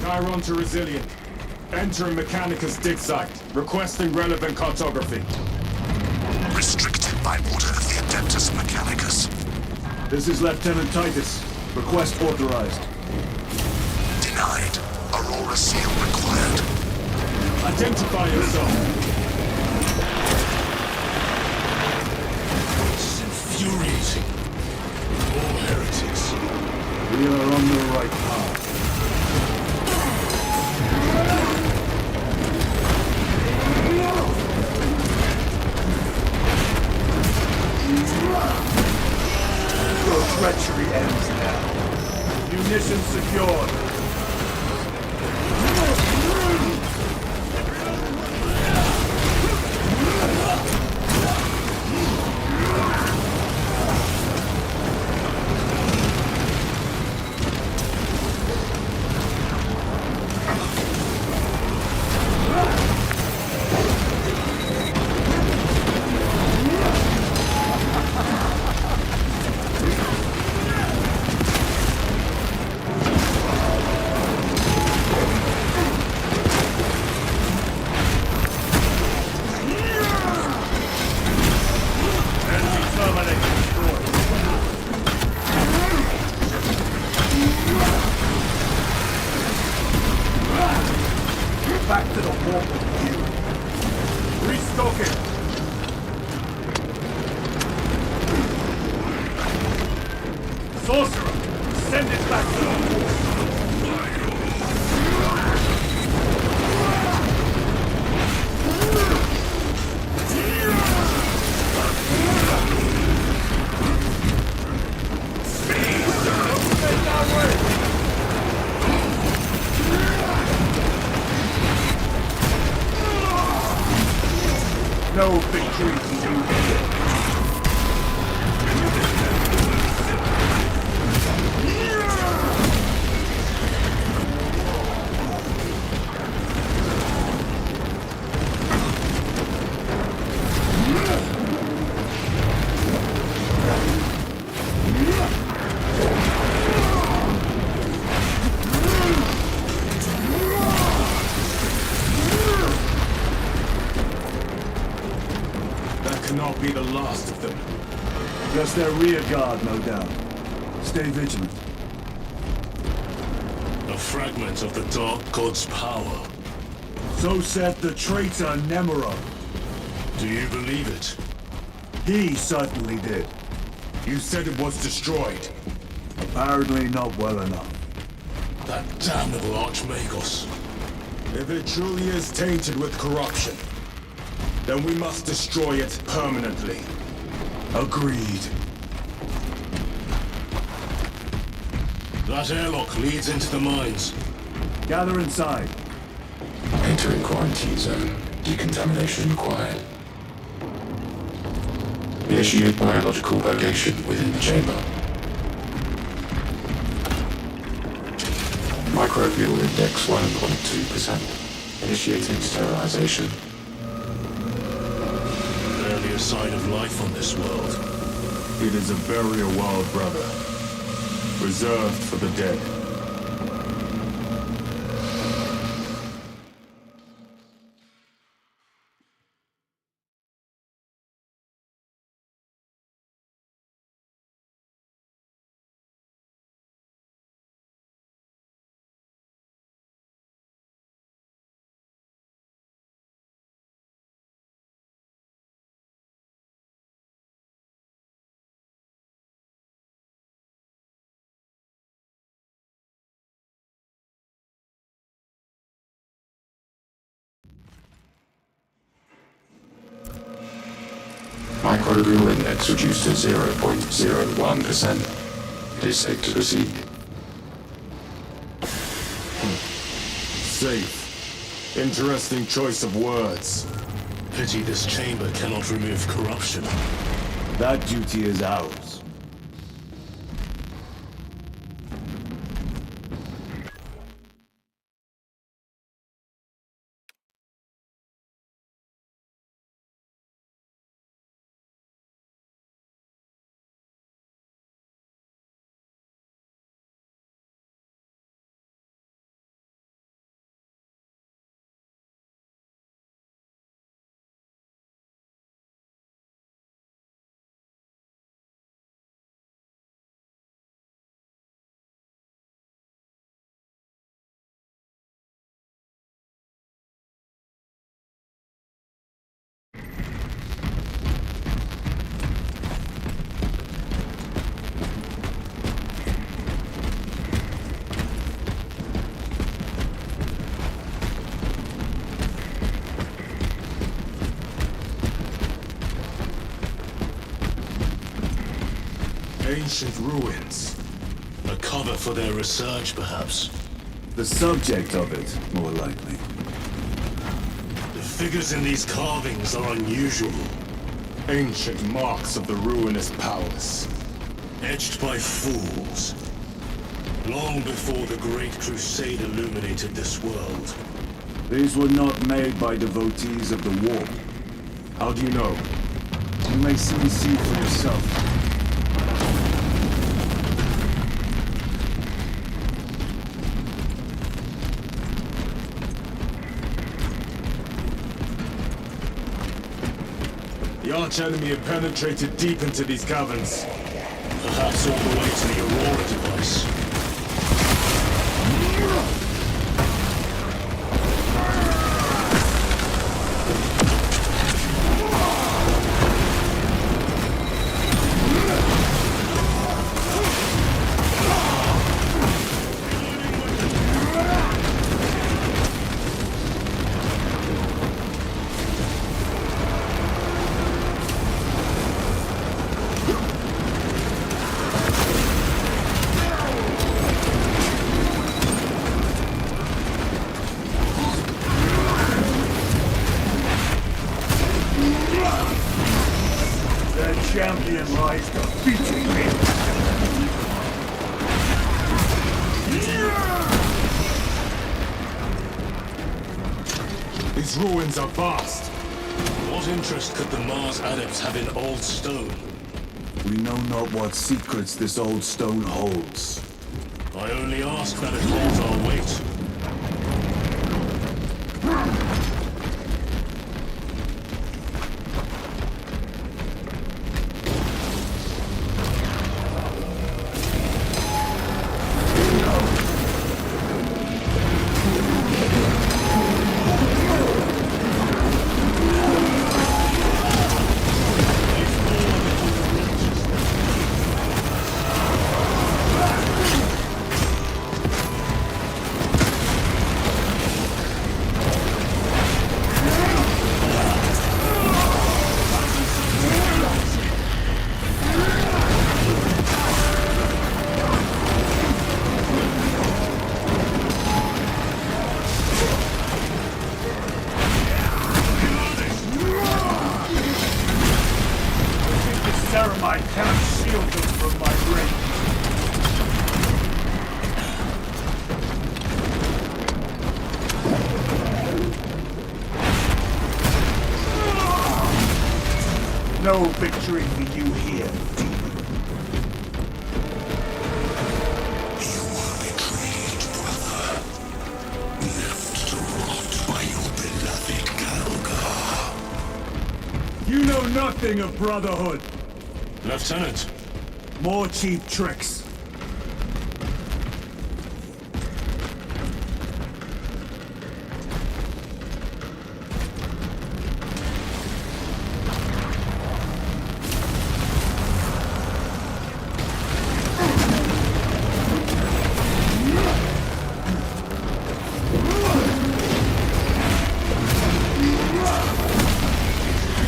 Chiron to Resilient. Entering Mechanicus dig site. Requesting relevant cartography. Restricted by order of the Adeptus Mechanicus. This is Lieutenant Titus. Request authorized. Denied. Aurora seal required. Identify yourself. This is infuriating. back to the warp with you. Restock it. Sorcerer, send it back to the warp. No victory for you. Cannot be the last of them. Just their rear guard, no doubt. Stay vigilant. A fragment of the Dark God's power. So said the traitor Nemero. Do you believe it? He certainly did. You said it was destroyed. Apparently not well enough. That damnable Archmagos. If it truly is tainted with corruption, then we must destroy it permanently. Agreed. That airlock leads into the mines. Gather inside. Entering quarantine zone. Decontamination required. Initiate biological purgation within the chamber. Microbial index 1.2%. Initiating sterilization. Barely a sign of life on this world. It is a burial world, brother. Reserved for the dead. Microbial index reduced to 0.01%. It is safe to proceed. Safe. Interesting choice of words. Pity this chamber cannot remove corruption. That duty is ours. Ancient ruins. A cover for their research, perhaps. The subject of it, more likely. The figures in these carvings are unusual. Ancient marks of the ruinous powers. Etched by fools. Long before the Great Crusade illuminated this world. These were not made by devotees of the war. How do you know? You may soon see for yourself. The arch-enemy have penetrated deep into these caverns. Perhaps all the way to the Aurora device. champion lies defeating me. These ruins are vast. What interest could the Mars adepts have in old stone? We know not what secrets this old stone holds. I only ask that it holds our weight. Ceramite cannot shield them from my range. No victory for you here, demon. You are betrayed, brother. Left to rot by your beloved Galgar. You know nothing of brotherhood. Lieutenant. More cheap tricks.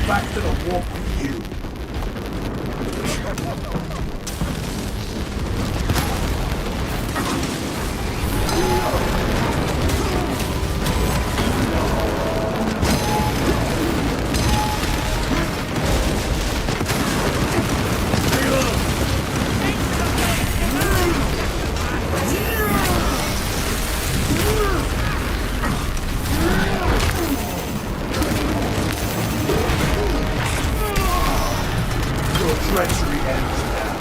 Back to the warp with you. Treachery ends now.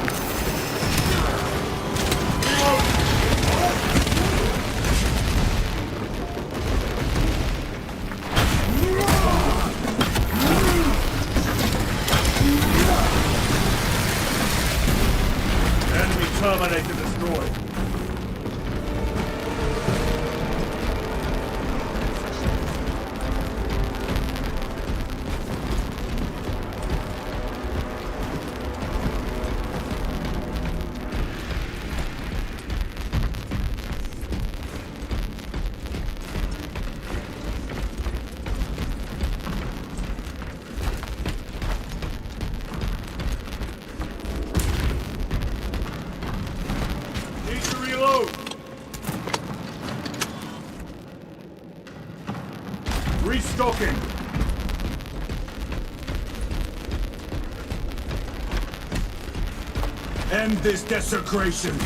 Enemy terminator destroyed. Need to reload. Restocking. End this desecration.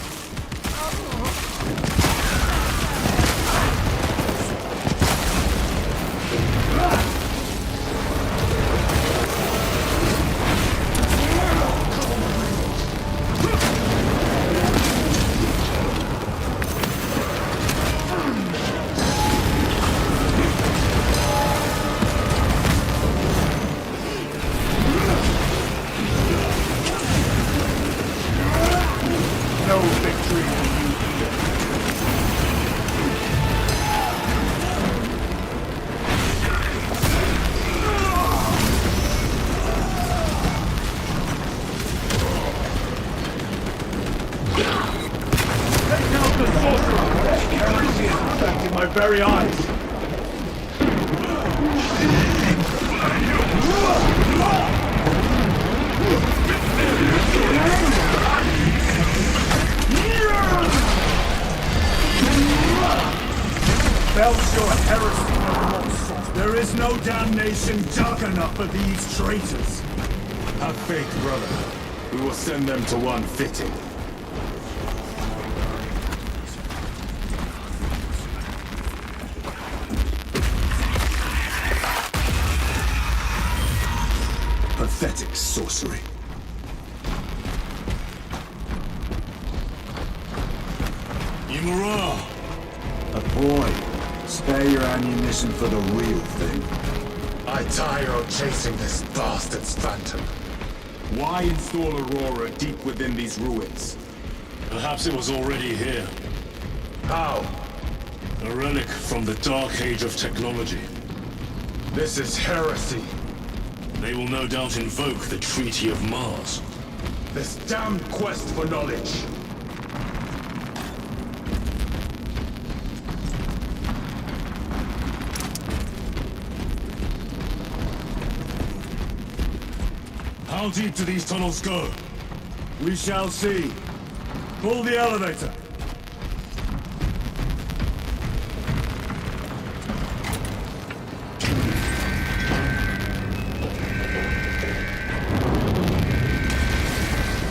No victory for you here. Take out the sorcerer! Heresy is affecting my very eyes. Belch your heresy no more. There is no damnation dark enough for these traitors. Have faith, brother. We will send them to one fitting. Pathetic sorcery. Imura! A boy. Spare your ammunition for the real thing. I tire of chasing this bastard's phantom. Why install Aurora deep within these ruins? Perhaps it was already here. How? A relic from the Dark Age of technology. This is heresy. They will no doubt invoke the Treaty of Mars. This damned quest for knowledge. How deep do these tunnels go? We shall see. Pull the elevator.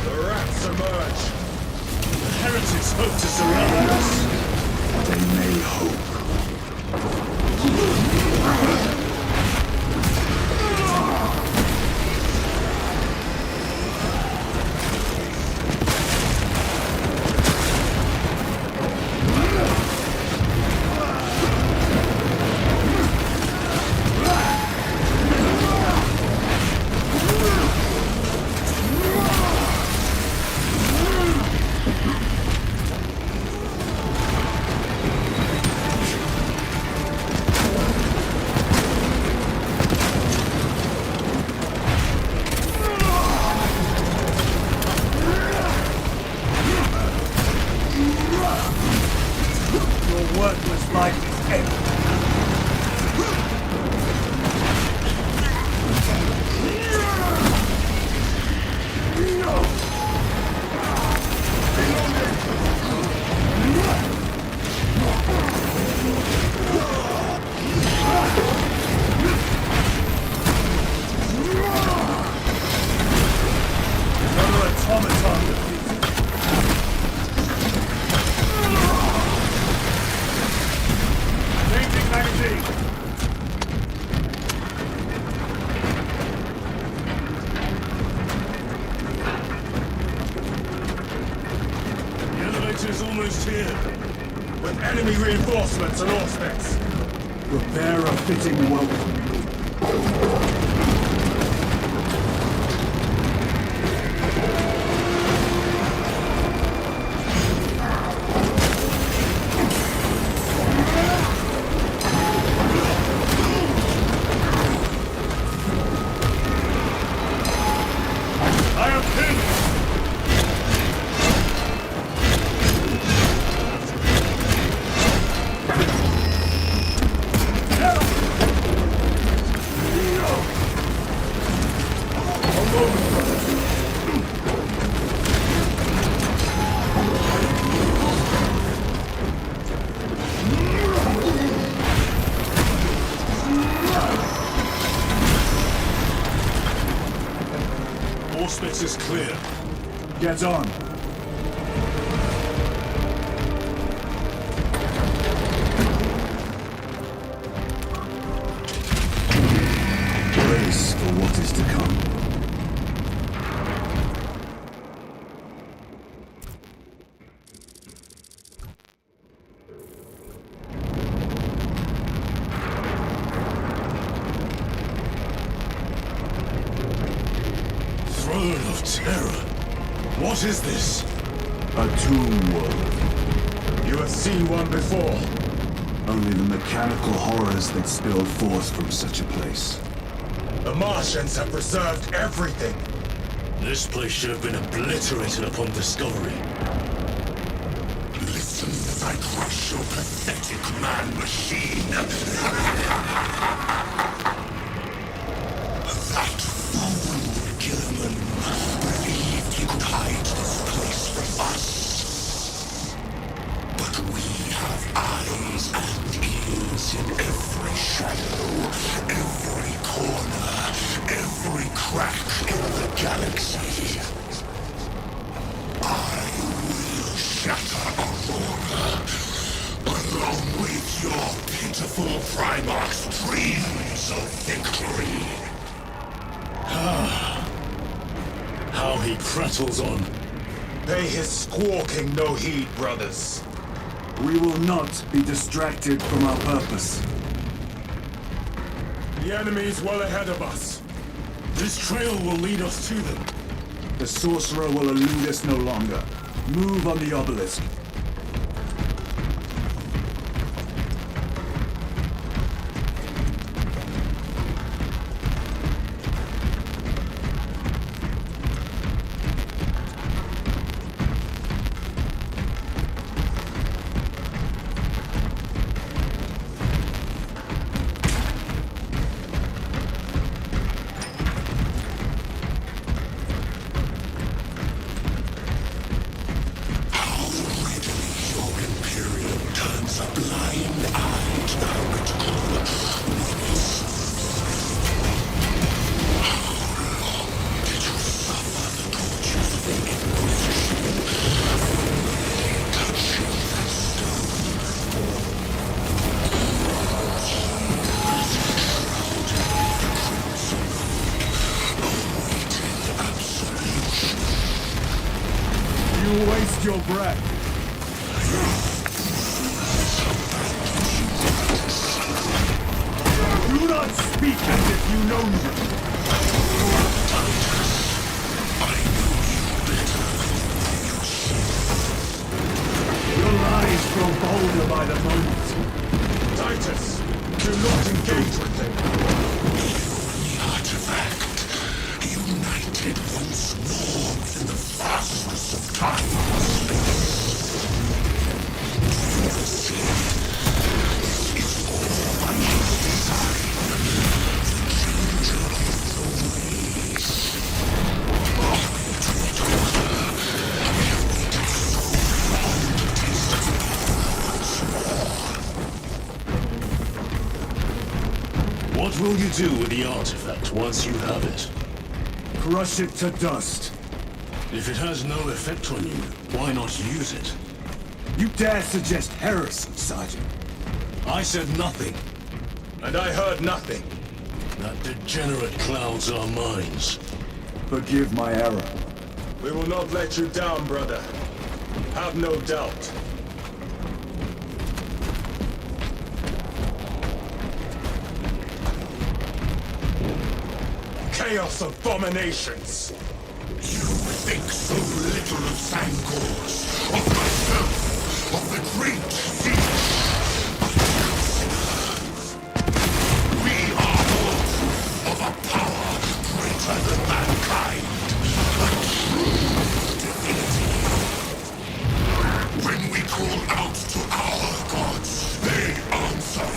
The rats emerge. The heretics hope to surround us. They may hope. Worthless life is empty. Another automaton defeated. Changing magazine. The elevator's almost here. With enemy reinforcements and auspex. Prepare a fitting welcome. I am pinned! Auspex is clear. Get on. Brace for what is to come. Throne of Terror. What is this? A tomb world. You have seen one before. Only the mechanical horrors that spilled forth from such a place. The Martians have preserved everything. This place should have been obliterated upon discovery. Listen as I crush your pathetic man-machine. That fool Gilman believed he could hide this place from us. But we have eyes and ears in every shadow, every corner, every crack in the he prattles on. Pay his squawking no heed, brothers. We will not be distracted from our purpose. The enemy's well ahead of us. This trail will lead us to them. The sorcerer will elude us no longer. Move on the obelisk. You waste your breath. Do not speak as if you know me. Your lies grow bolder by the moment. Titus, do not engage with them. The artifact, united once more in the fastness of time and space. Do you see? This is all one design. The changer of the race. What will you do with the artifact once you have it? Crush it to dust. If it has no effect on you, why not use it? You dare suggest heresy, Sergeant? I said nothing. And I heard nothing. That degenerate clouds our minds. Forgive my error. We will not let you down, brother. Have no doubt. Chaos abominations! You think so little of Sangors, of myself, of the great siege. We are born of a power greater than mankind, a true divinity. When we call out to our gods, they answer.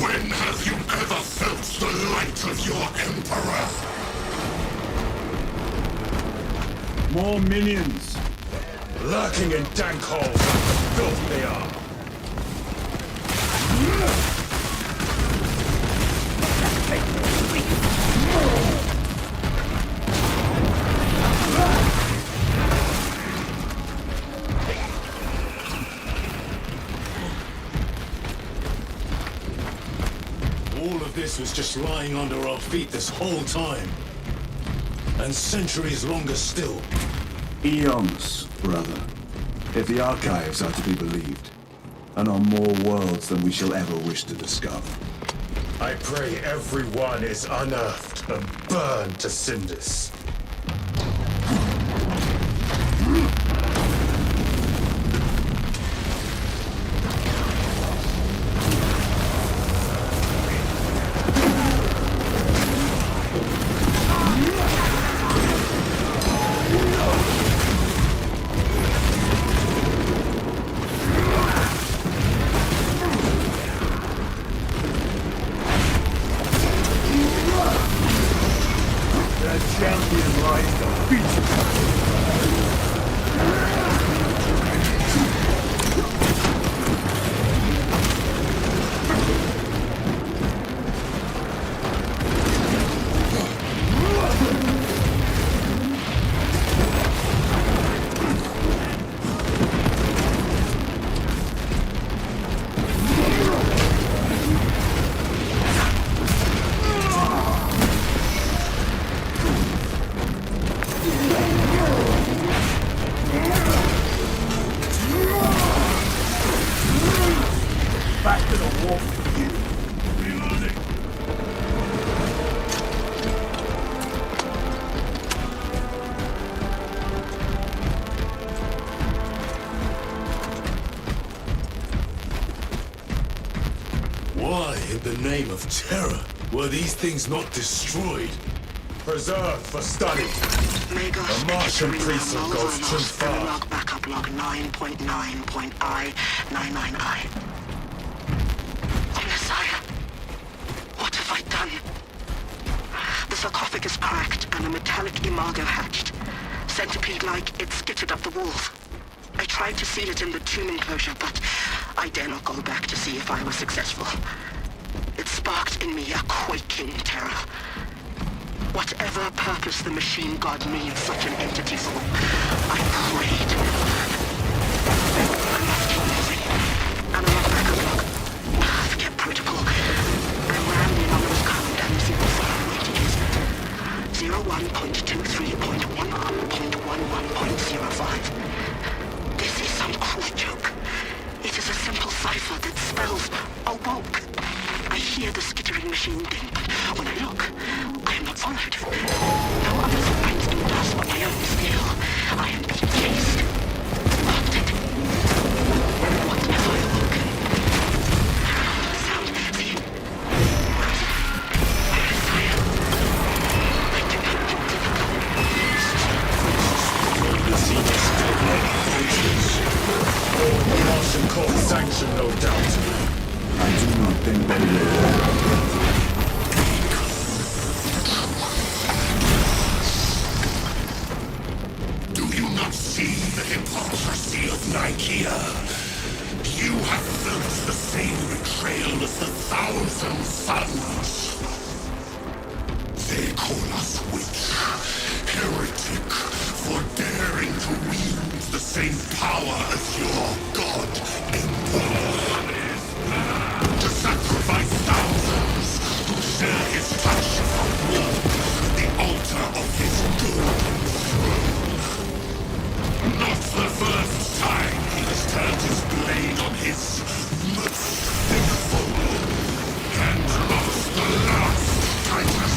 When have you ever felt the light of your Emperor? More minions. Lurking in dank holes like the filth they are. All of this was just lying under our feet this whole time. And centuries longer still. Eons, brother. If the archives are to be believed. And on more worlds than we shall ever wish to discover. I pray everyone is unearthed and burned to cinders. name of terror were these things not destroyed? Preserved for study. The Martian precinct goes too far. Log backup log 9.9.I99I. Messiah, what have I done? The sarcophagus cracked and a metallic imago hatched. Centipede-like, it skittered up the walls. I tried to seal it in the tomb enclosure, but I dare not go back to see if I was successful. It sparked in me a quaking terror. Whatever purpose the machine god needs such an entity for, I prayed. I must keep moving. Analog backup log. Forget protocol. I ran the anonymous column down 0 file weightages. 01.23.11.11.05. This is some cruel joke. It is a simple cipher that spells awoke. I hear the skittering machine ding, but when I look, I am not followed. No other footprints do dust but my own skill. I am being chased. Haunted. What have I awoken? Sound, see? Where is it? Where is Messiah? I do not know The scene is still like creatures. The Martian court sanction, no doubt. I do not think they will. Do you not see the hypocrisy of Nicaea? You have felt the same betrayal as the thousand suns. They call us witch, heretic, for daring to wield the same power as your god, Emperor. To sacrifice thousands who share his touch from warp the altar of his golden throne. Not the first time he has turned his blade on his merciful foe, and not the last, Titus.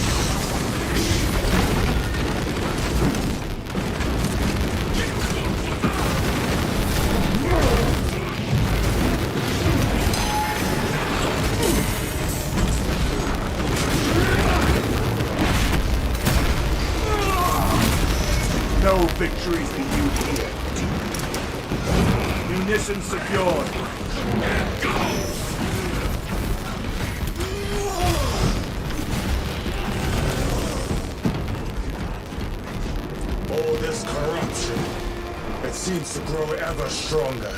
No victories for you here. Munitions secured. All this corruption, it seems to grow ever stronger.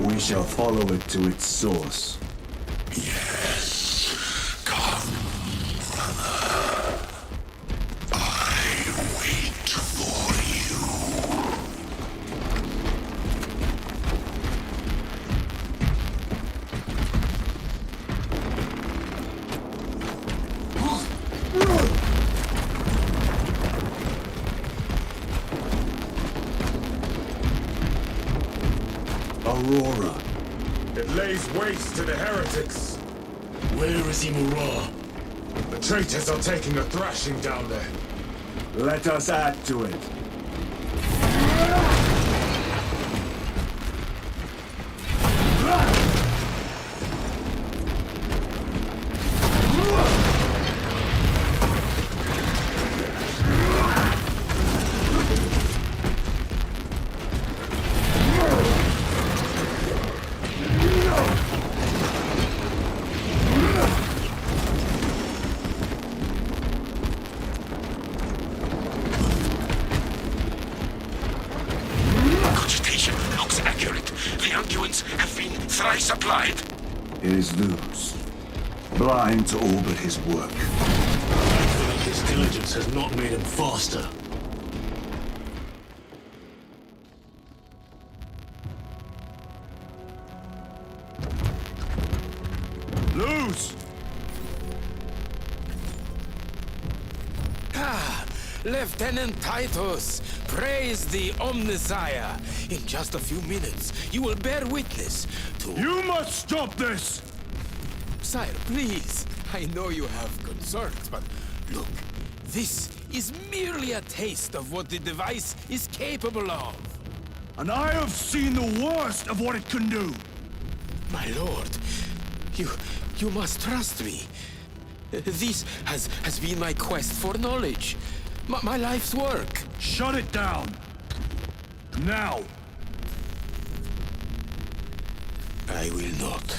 We shall follow it to its source. Yes, come, brother. I wait for you. Aurora. It lays waste to the heretics. Where is Imura? The traitors are taking a thrashing down there. Let us add to it. Cogitation looks accurate. The unguents have been thrice applied. It is Luz. Blind to all but his work. Thankfully, his diligence has not made him faster. Luz! Lieutenant Titus, praise the Omnissiah. In just a few minutes, you will bear witness to... You must stop this! Sire, please. I know you have concerns, but look, this is merely a taste of what the device is capable of. And I have seen the worst of what it can do. My lord, You must trust me. This has been my quest for knowledge. My life's work. Shut it down! Now! I will not.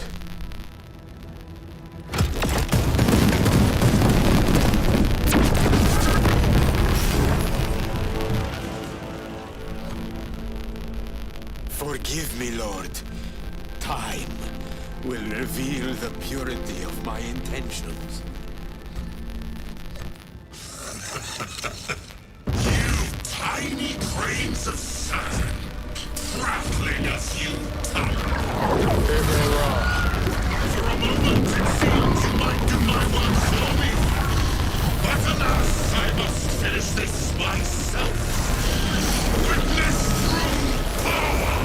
Forgive me, Lord. Time will reveal the purity of my intentions. You tiny grains of sand, prattling as you tunnel. For a moment it seemed you might do my work for me. But alas, I must finish this myself. Witness true power!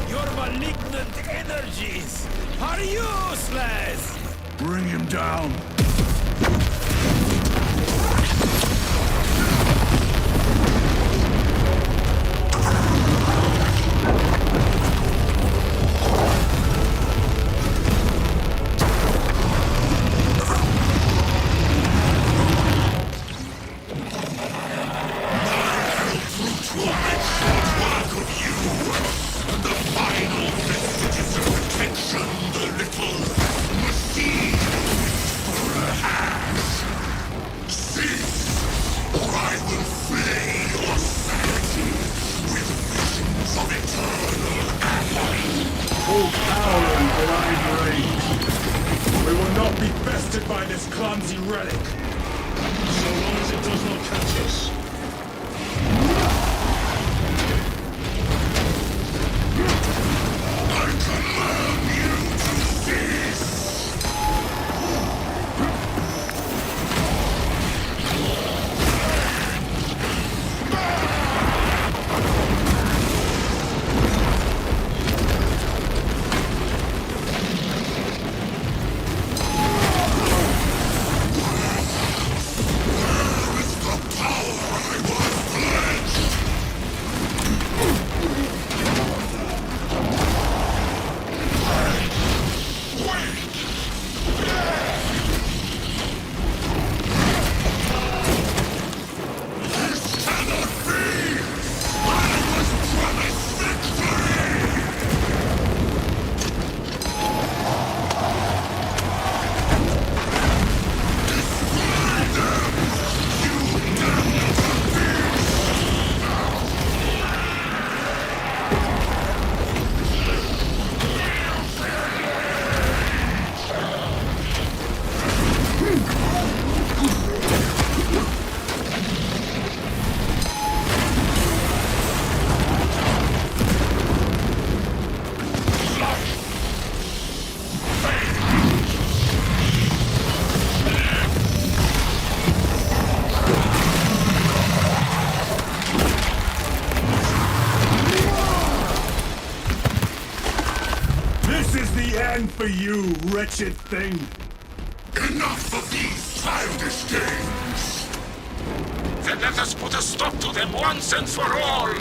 Your malignant energies are useless! Bring him down! Full power and blind rage. We will not be bested by this clumsy relic. So long as it does not catch us. I command you to cease! For you, wretched thing! Enough of these childish games! Then let us put a stop to them once and for all!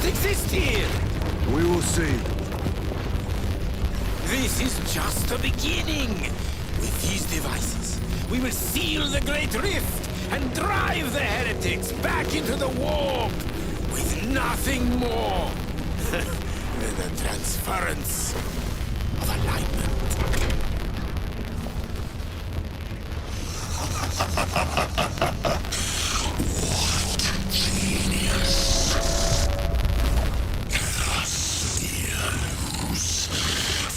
Exist here! We will see. This is just the beginning. With these devices, we will seal the Great Rift and drive the heretics back into the warp with nothing more than the transference of alignment. What genius!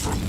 From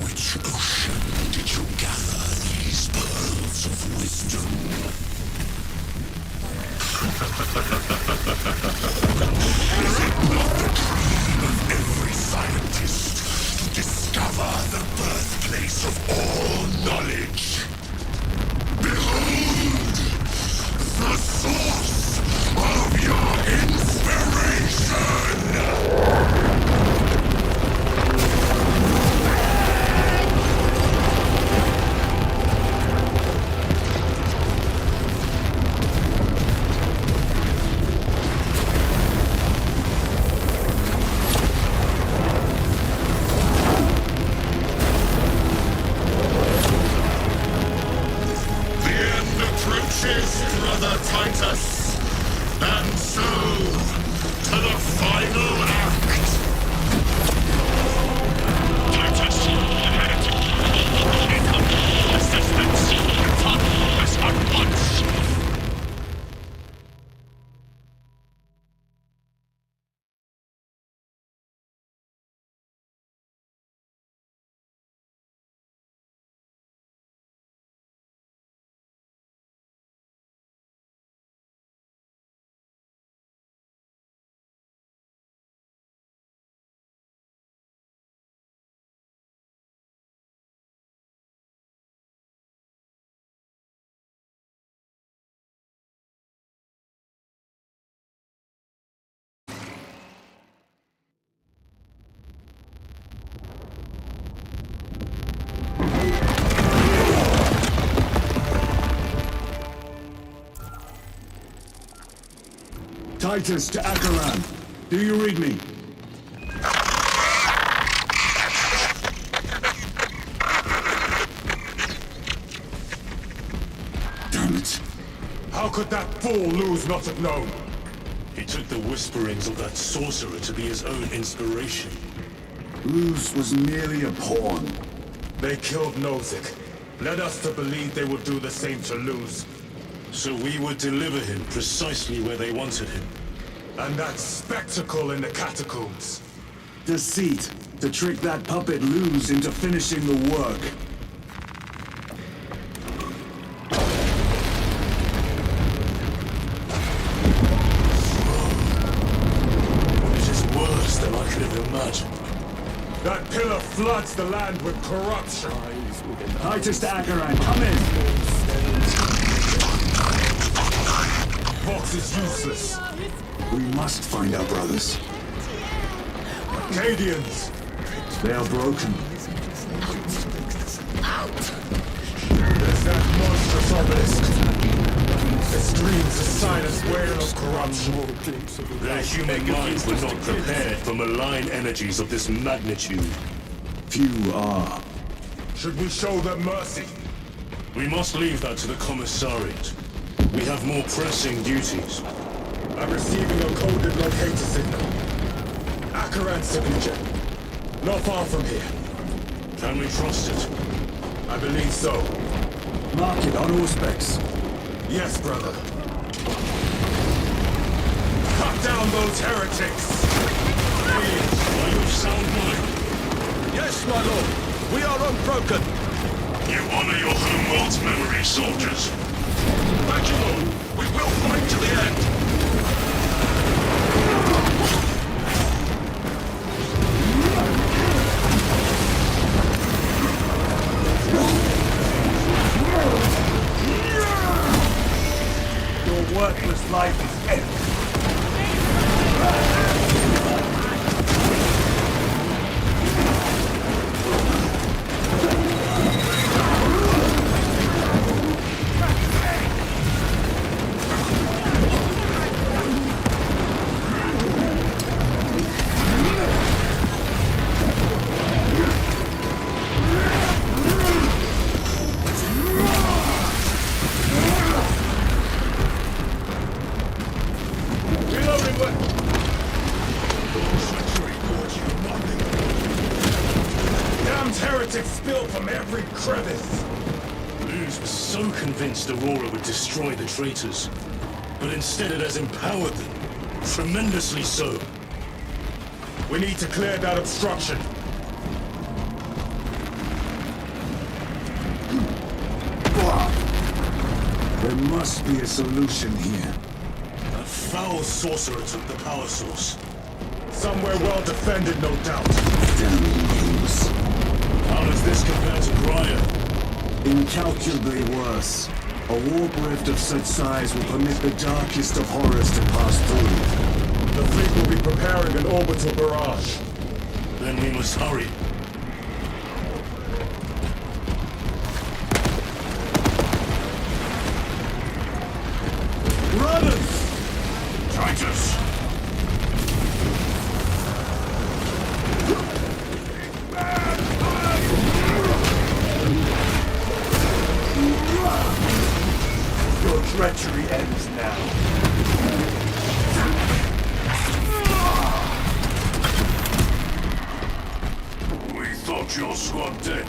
Titus to Acheran. Do you read me? Damn it. How could that fool lose not have known? He took the whisperings of that sorcerer to be his own inspiration. Luz was merely a pawn. They killed Nozick. Led us to believe they would do the same to Luz. So we would deliver him precisely where they wanted him. And that spectacle in the catacombs. Deceit, to trick that puppet Luz into finishing the work. It is worse than I could have imagined. That pillar floods the land with corruption. Titus to Acheran, come in! Vox is useless. We must find our brothers. Acadians! They are broken. There's that monstrous obelisk. It screams a silent wail of corruption. Their human minds were not prepared for malign energies of this magnitude. Few are. Should we show them mercy? We must leave that to the Commissariat. We have more pressing duties. I'm receiving a coded locator signal. Acheran's signature. Not far from here. Can we trust it? I believe so. Mark it on all specs. Yes, brother. Cut down those heretics! Please, are you of sound mind? Yes, my lord. We are unbroken. You honor your homeworld's memory, soldiers. Reginald, we will fight to the end. Your worthless life is ended. Luz was so convinced Aurora would destroy the traitors, but instead it has empowered them. Tremendously so. We need to clear that obstruction. There must be a solution here. That foul sorcerer took the power source. Somewhere well defended, no doubt. Damn Luz. How does this compare to Briar? Incalculably worse. A warp rift of such size will permit the darkest of horrors to pass through. The fleet will be preparing an orbital barrage. Then we must hurry. Brothers! Titus! Your treachery ends now. We thought your squad dead.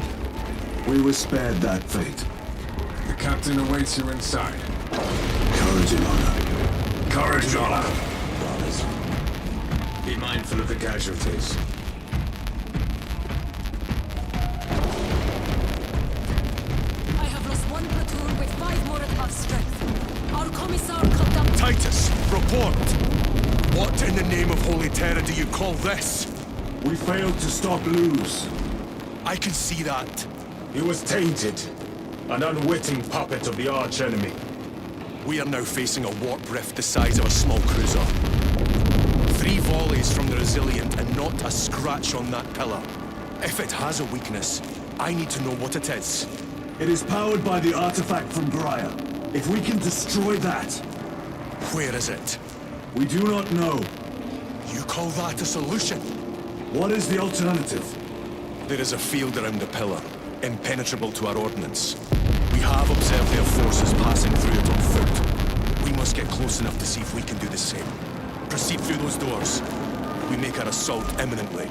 We were spared that fate. The captain awaits you inside. Courage and honor. Courage and honor. Brothers, be mindful of the casualties. I have lost one platoon with 5 more at half strength. Our commissar cut down... Titus, report! What in the name of Holy Terra do you call this? We failed to stop Luz. I can see that. He was tainted. An unwitting puppet of the arch-enemy. We are now facing a warp rift the size of a small cruiser. 3 volleys from the Resilient and not a scratch on that pillar. If it has a weakness, I need to know what it is. It is powered by the artifact from Briar. If we can destroy that... Where is it? We do not know. You call that a solution? What is the alternative? There is a field around the pillar, impenetrable to our ordnance. We have observed their forces passing through it on foot. We must get close enough to see if we can do the same. Proceed through those doors. We make our assault imminently.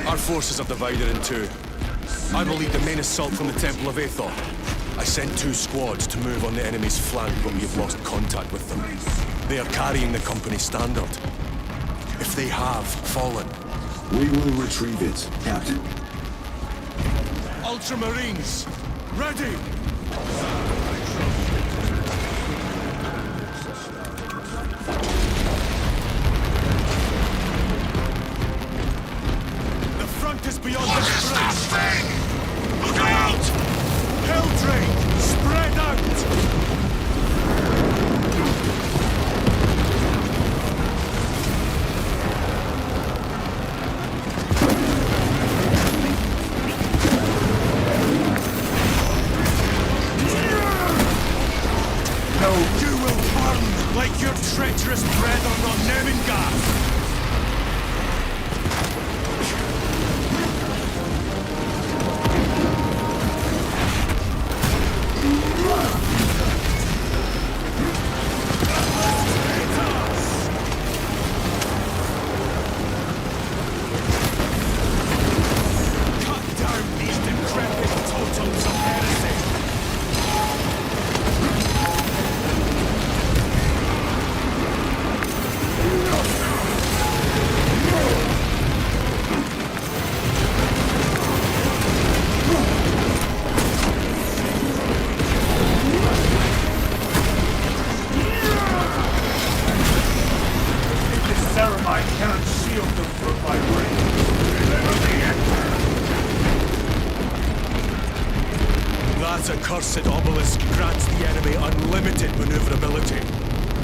Our forces are divided in two. I will lead the main assault from the Temple of Aethor. I sent 2 squads to move on the enemy's flank, but we have lost contact with them. They are carrying the company standard. If they have fallen... We will retrieve it, Captain. Ultramarines! Ready! The front is beyond What this is bridge! that thing? Look out! Helldrake! Spread out! No, you will burn like your treacherous brethren on Nevingar! That accursed obelisk grants the enemy unlimited maneuverability.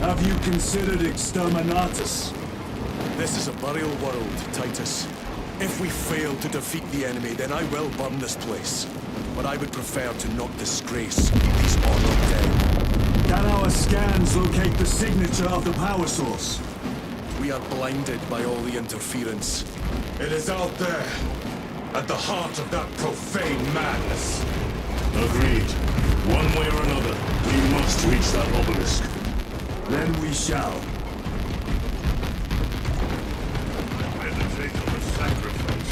Have you considered exterminatus? This is a burial world, Titus. If we fail to defeat the enemy, then I will burn this place. But I would prefer to not disgrace these honored dead. Can our scans locate the signature of the power source? We are blinded by all the interference. It is out there, at the heart of that profane madness. Agreed. One way or another, we must reach that obelisk. Then we shall. Meditate on the sacrifice.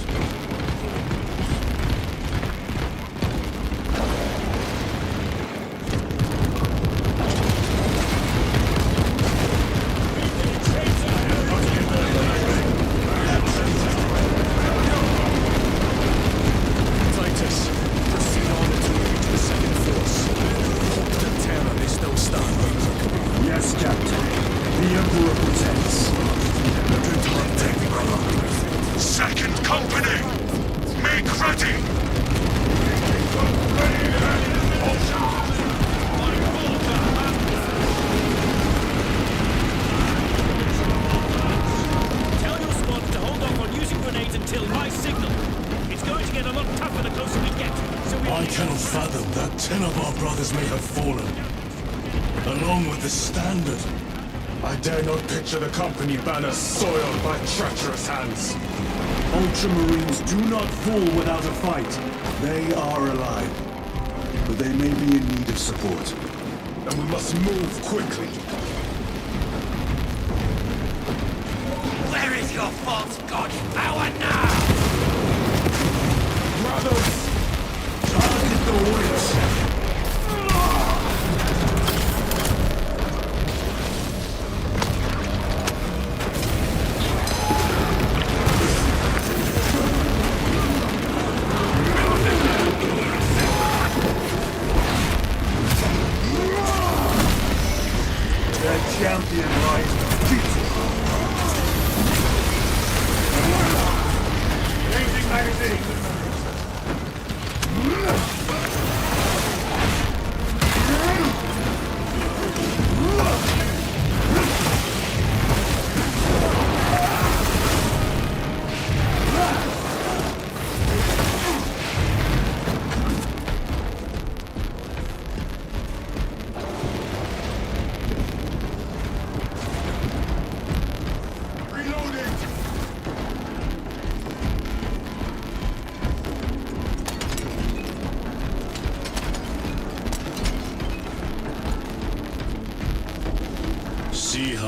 Titus, proceed on until we reach the second force. Hope the terror is still standing. Yes, Captain. The Emperor protects. Good hunting, brother. Second company! Make ready! Tell your squad to hold off on using grenades until my signal. It's going to get a lot tougher the closer we get, so we... I cannot fathom that 10 of our brothers may have fallen, along with the standard. I dare not picture the company banner soiled by treacherous hands. Ultramarines do not fall without a fight. They are alive. But they may be in need of support. And we must move quickly. Where is your false god power now? Brothers! Target the witch! Champion lies.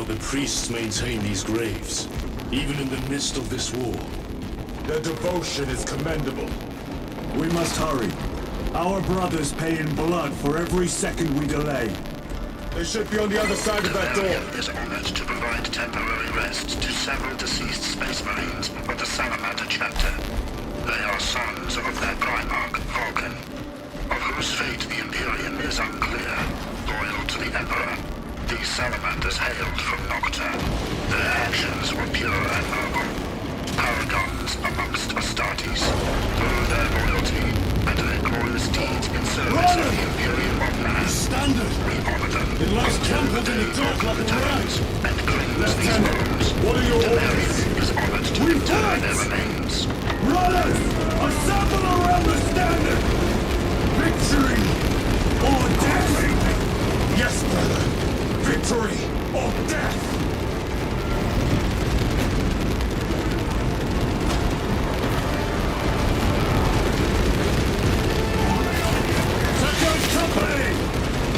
the priests maintain these graves, even in the midst of this war. Their devotion is commendable. We must hurry. Our brothers pay in blood for every second we delay. They should be on the other side of that door. Is honored to provide temporary rest to several deceased space marines of the Salamander chapter. They are sons of their Primarch, Vulcan, of whose fate the Imperium is unclear. Loyal to the Emperor, these Salamanders hailed from Nocta. Their actions were pure and noble. Paragons amongst Astartes, through their loyalty and their glorious deeds in service of the Imperium of Man. Standard! We honor them. It lies trampled in the dark like a rat. And claims these Lieutenant, bones. what are your Temerium orders? is honored to return their remains. Brothers, assemble around the standard! Victory or death! Yes, brother. Victory or death! Second company!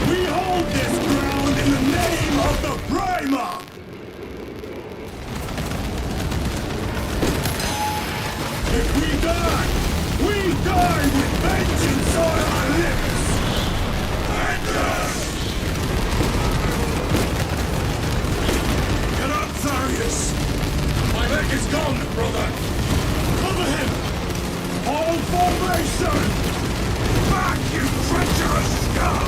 We hold this ground in the name of the Primarch! If we die with vengeance on our lips! Get up, Tharius! My leg is gone, brother! Cover him! Hold formation! Back, you treacherous scum!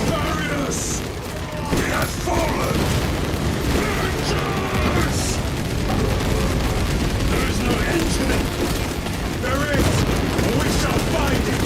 Tharius! He has fallen! Vengeance! There is no end to it! There is! We shall find it!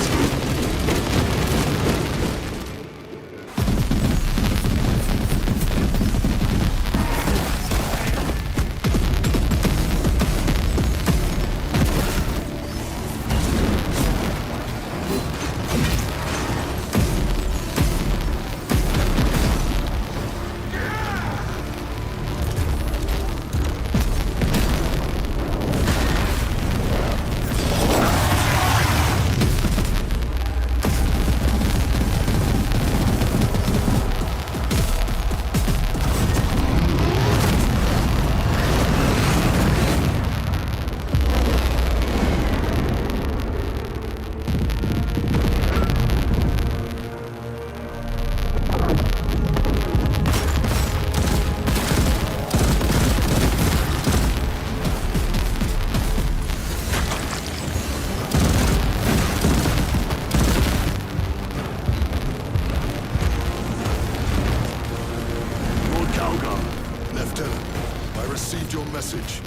message.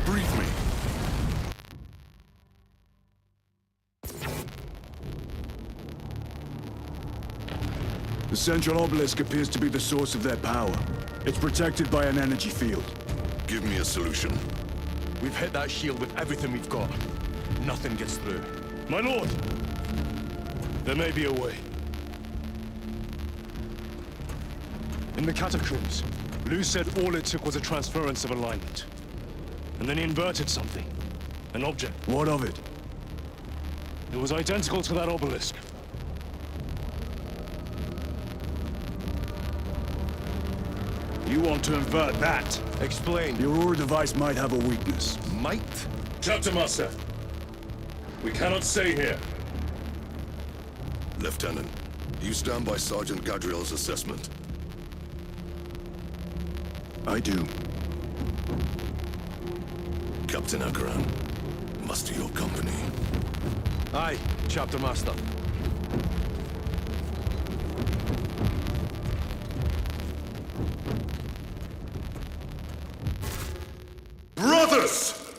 Brief me. The central obelisk appears to be the source of their power. It's protected by an energy field. Give me a solution. We've hit that shield with everything we've got. Nothing gets through. My lord! There may be a way. In the catacombs, Lu said all it took was a transference of alignment. And then he inverted something. An object. What of it? It was identical to that obelisk. You want to invert that? Explain. Your Aura device might have a weakness. Might? Chapter Master. We cannot stay here. Lieutenant, you stand by Sergeant Gadriel's assessment. I do. Captain Akran, muster your company. Aye, Chapter Master. Brothers!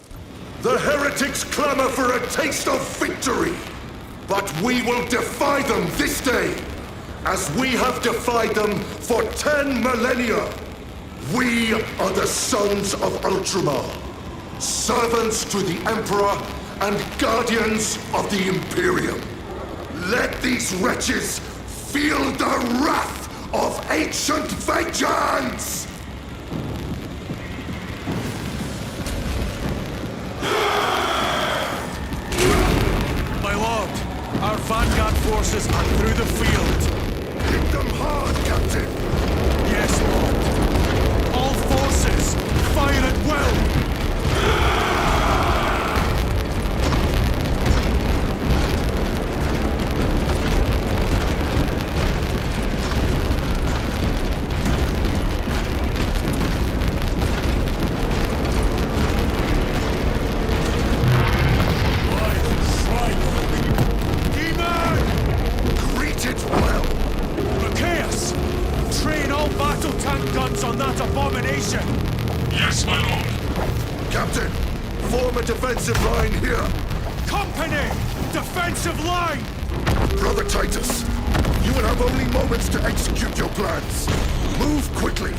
The heretics clamor for a taste of victory! But we will defy them this day, as we have defied them for 10 millennia! We are the sons of Ultramar, servants to the Emperor and guardians of the Imperium. Let these wretches feel the wrath of ancient vengeance! My lord, our vanguard forces are through the field. Hit them hard, Captain! Yes, Lord. All forces, fire at will! Yes, my lord. Captain, form a defensive line here. Company! Defensive line! Brother Titus, you will have only moments to execute your plans. Move quickly.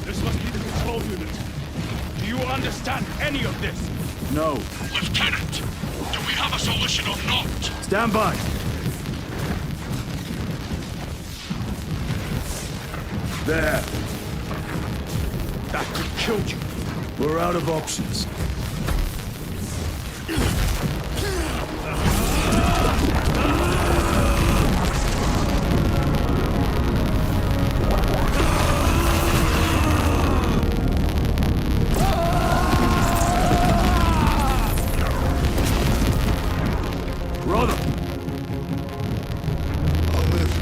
This must be the control unit. Do you understand any of this? No. Lieutenant, do we have a solution or not? Stand by. There. That could kill you. We're out of options. Brother! I'll live.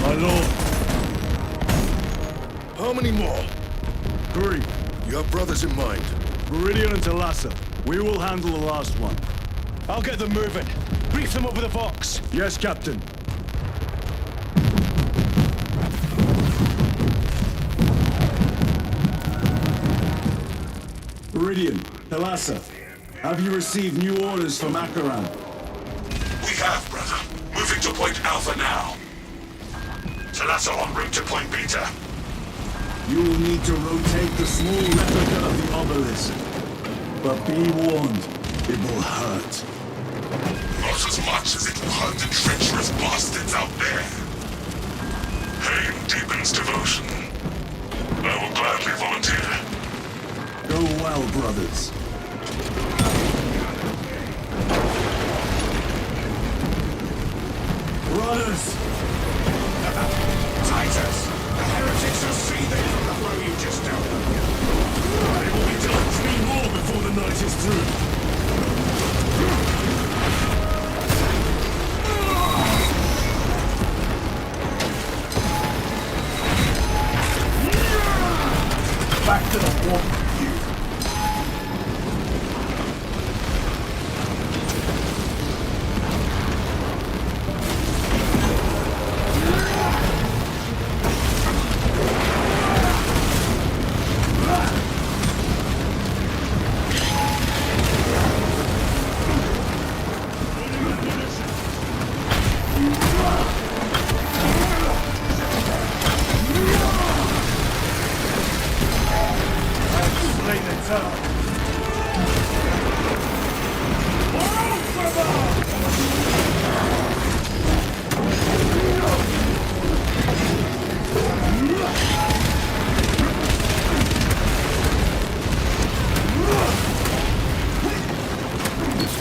My lord. How many more? 3. You have brothers in mind. Meridian and Talassa. We will handle the last one. I'll get them moving. Brief them over the Vox. Yes, Captain. Meridian, Talassa, have you received new orders from Acheron? We have, brother. Moving to point Alpha now. Talassa en route to point Beta. You will need to rotate the small replica of the obelisk. But be warned, it will hurt. Not as much as it will hurt the treacherous bastards out there. Pain deepens devotion. I will gladly volunteer. Go well, brothers. Brothers! Titus, the heretics are seething from the blow you just dealt. It will be done 3 more before the night is through. Back to the warp, you.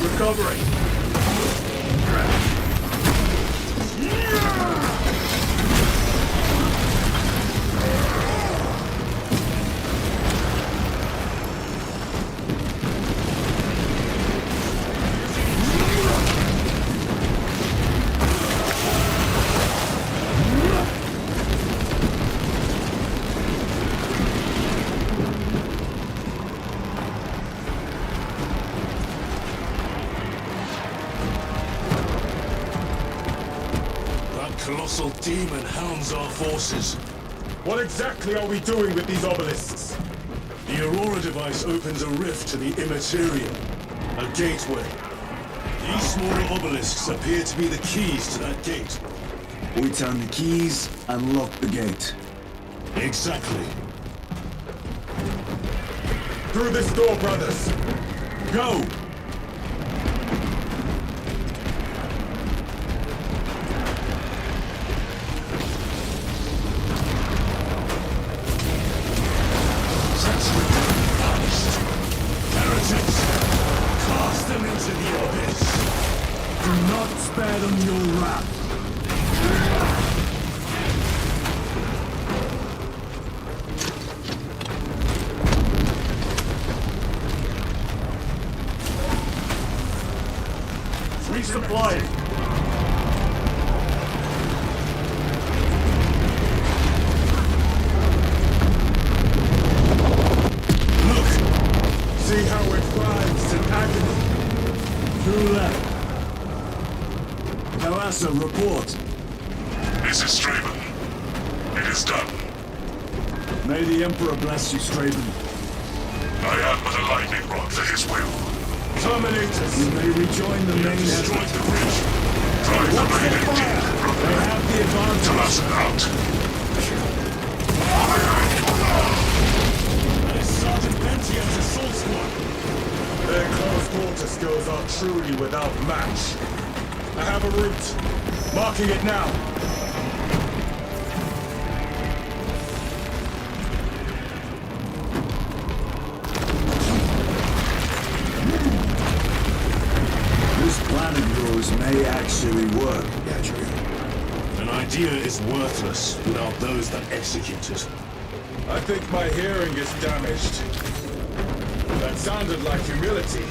Recovering. Colossal demon hounds our forces. What exactly are we doing with these obelisks? The Aurora device opens a rift to the immaterial, a gateway. These smaller obelisks appear to be the keys to that gate. We turn the keys and lock the gate. Exactly. Through this door, brothers! Go! fathom your wrath. Resupplying. Look! See how it writhes in agony. Two left. Kalasa, report. This is Straven. It is done. May the Emperor bless you, Straven. I am but a lightning rod for his will. Terminators! You may rejoin the main Destroy the bridge. Drive the main engine. They have the advantage. Kalasa out. That is Sergeant Bentian's assault squad. Their close quarter skills are truly without match. I have a route. Marking it now. This plan of yours may actually work, Gadri. An idea is worthless without those that execute it. I think my hearing is damaged. That sounded like humility.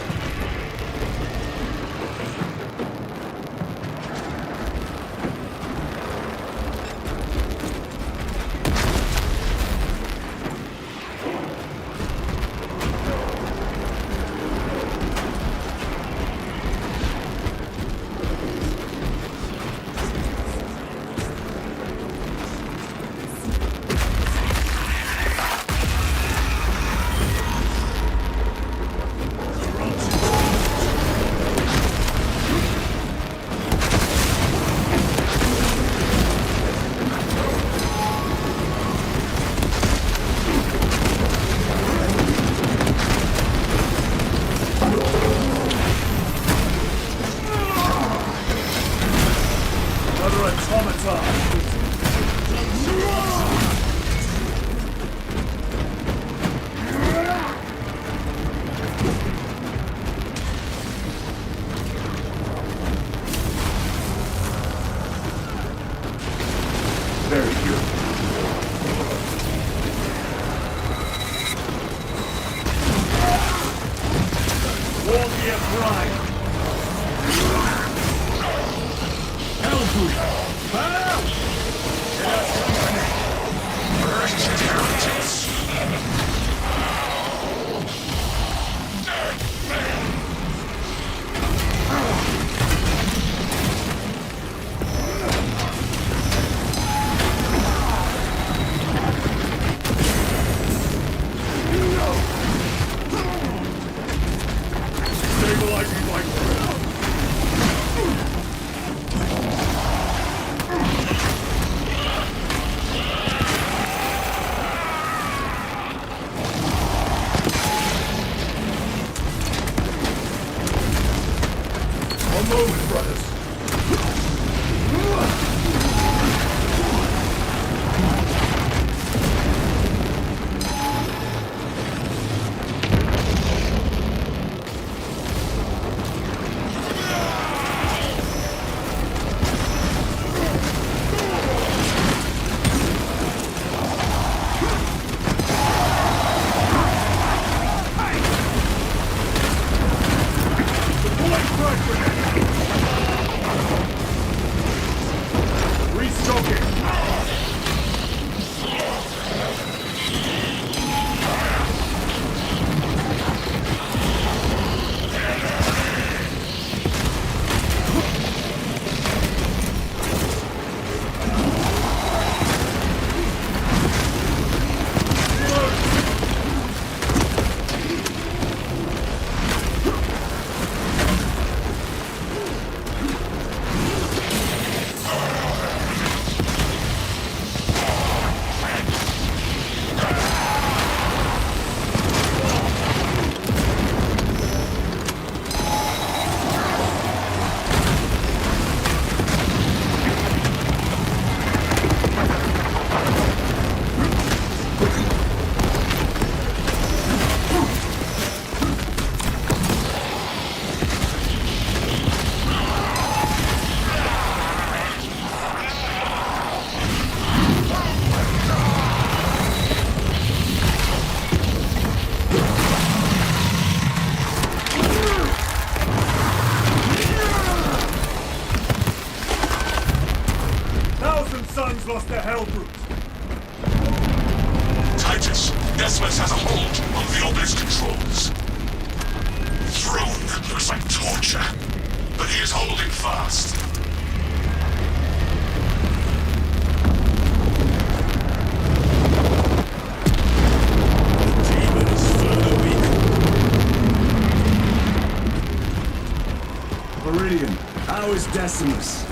How is Decimus?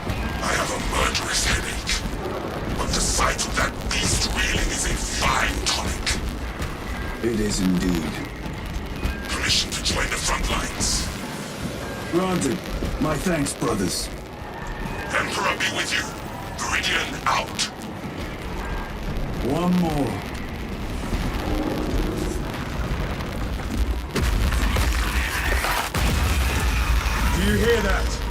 I have a murderous headache. But the sight of that beast reeling is a fine tonic. It is indeed. Permission to join the front lines. Granted. My thanks, brothers. Emperor be with you. Viridian out. One more. Do you hear that?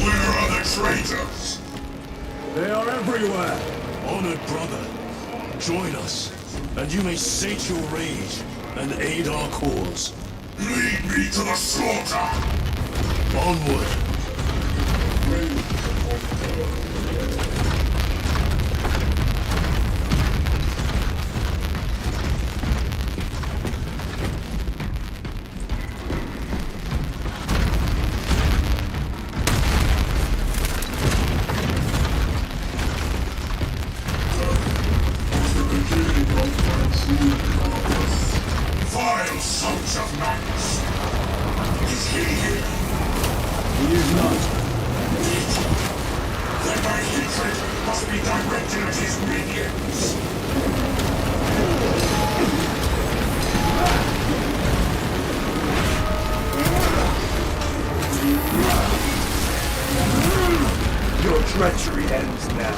Where are the traitors? They are everywhere. Honored brother, join us, and you may sate your rage and aid our cause. Lead me to the slaughter! Onward! Vile sons of madness! Is he here? He is not. Then my hatred must be directed at his minions! Your treachery ends now.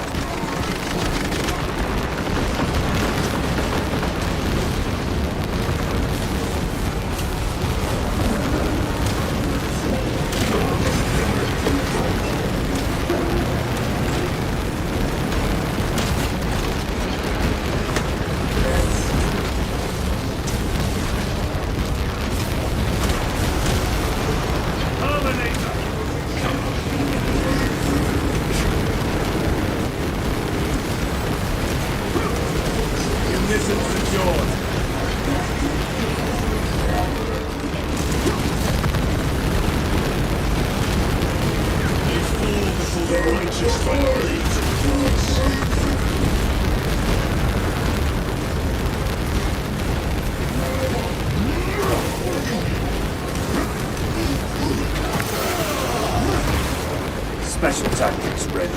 Special tactics ready.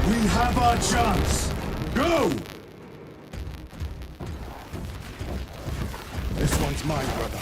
We have our chance. Go! This one's mine, brother.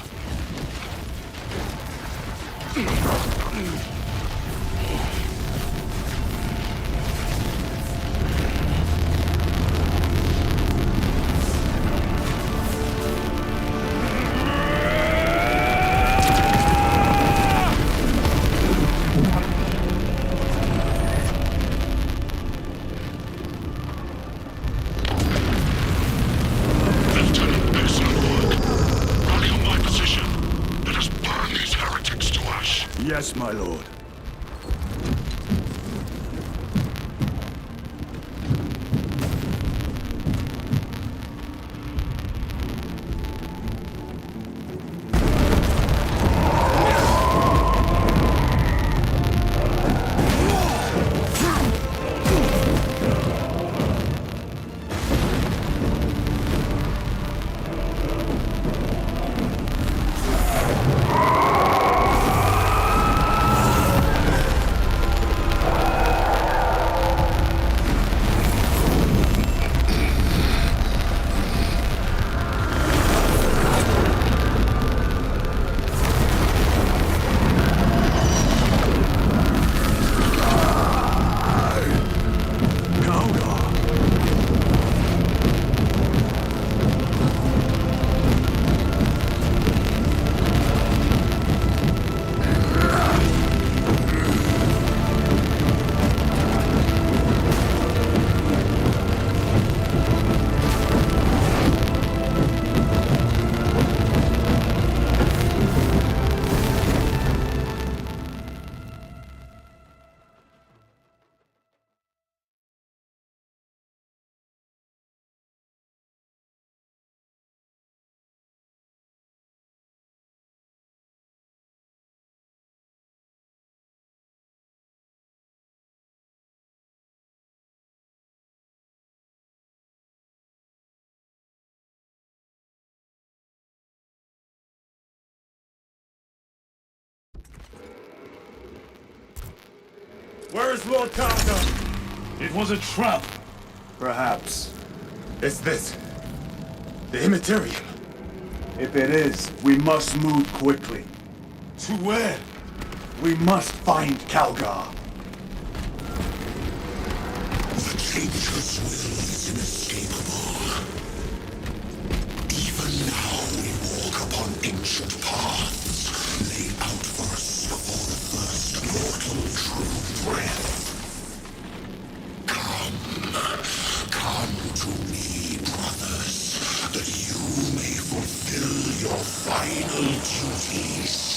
Yes, my lord. Where's Lord Calgar? It was a trap. Perhaps. Is this the Immaterium? If it is, we must move quickly. To where? We must find Calgar. The Changer's will is inescapable. Even now we walk upon ancient paths, laid out for us before the first mortal true breath. Come to me, brothers, that you may fulfill your final duties.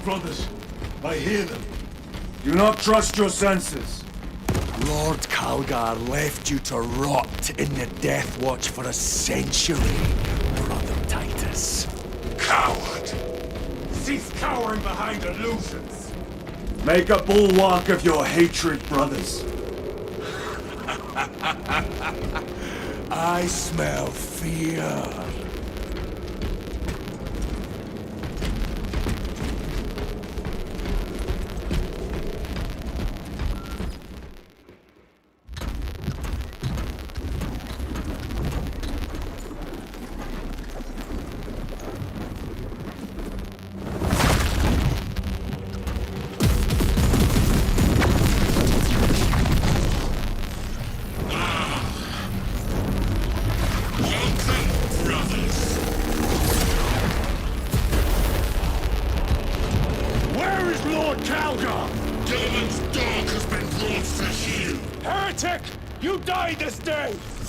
Brothers, I hear them. Do not trust your senses. Lord Calgar left you to rot in the Death Watch for a century, Brother Titus. Coward! Cease cowering behind illusions! Make a bulwark of your hatred, brothers. I smell fear.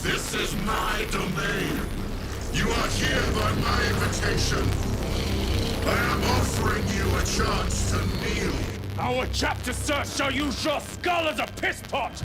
This is my domain. You are here by my invitation. I am offering you a chance to kneel. Our chapter, sir, shall use your skull as a piss pot!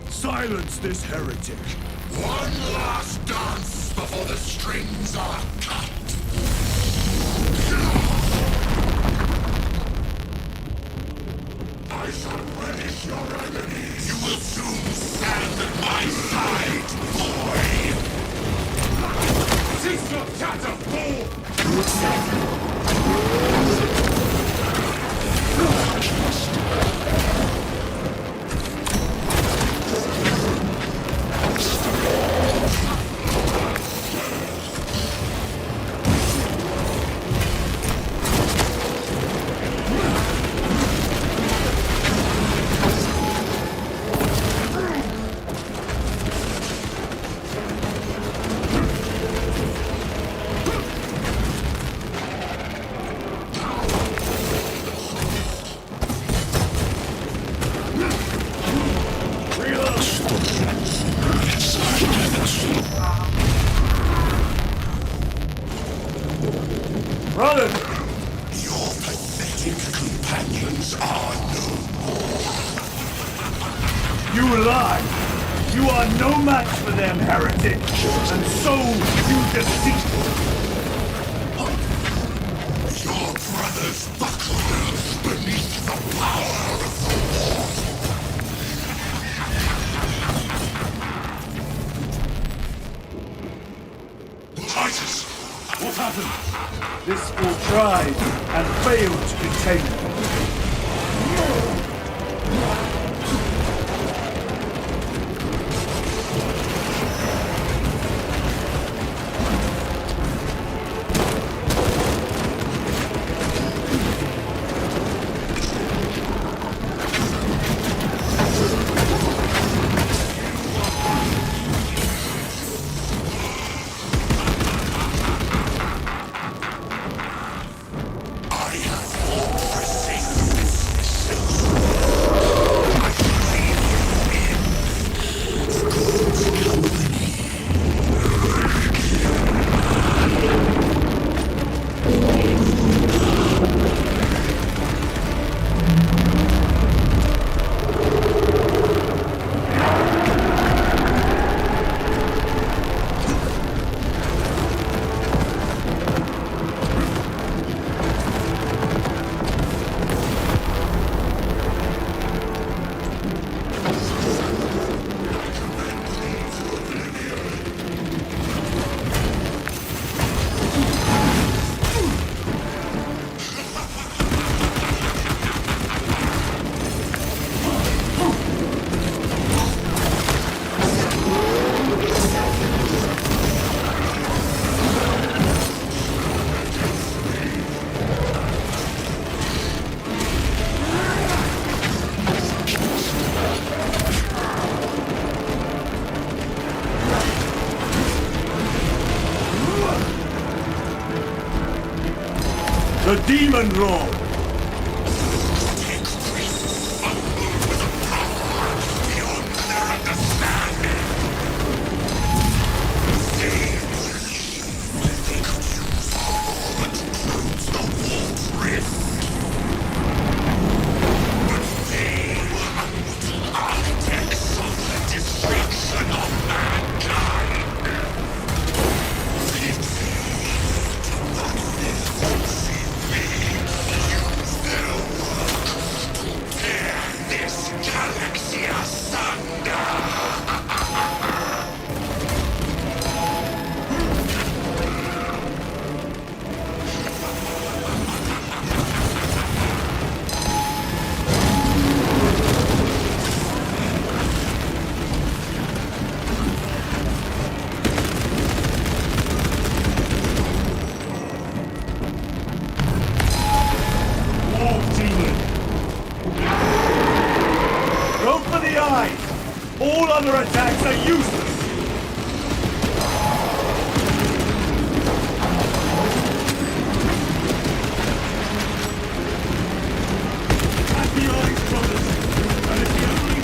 Silence this heretic. One last dance before the strings are cut. I shall relish your agony. You will soon stand at my side, boy! Cease your chatter, fool! You lie! You are no match for them, heretic! And so you deceit! Your brothers buckle beneath the power of the war. Titus, What happened? This fool tried and failed to contain them. The Demon Lord! All other attacks are useless! At the eyes, brothers! That is the only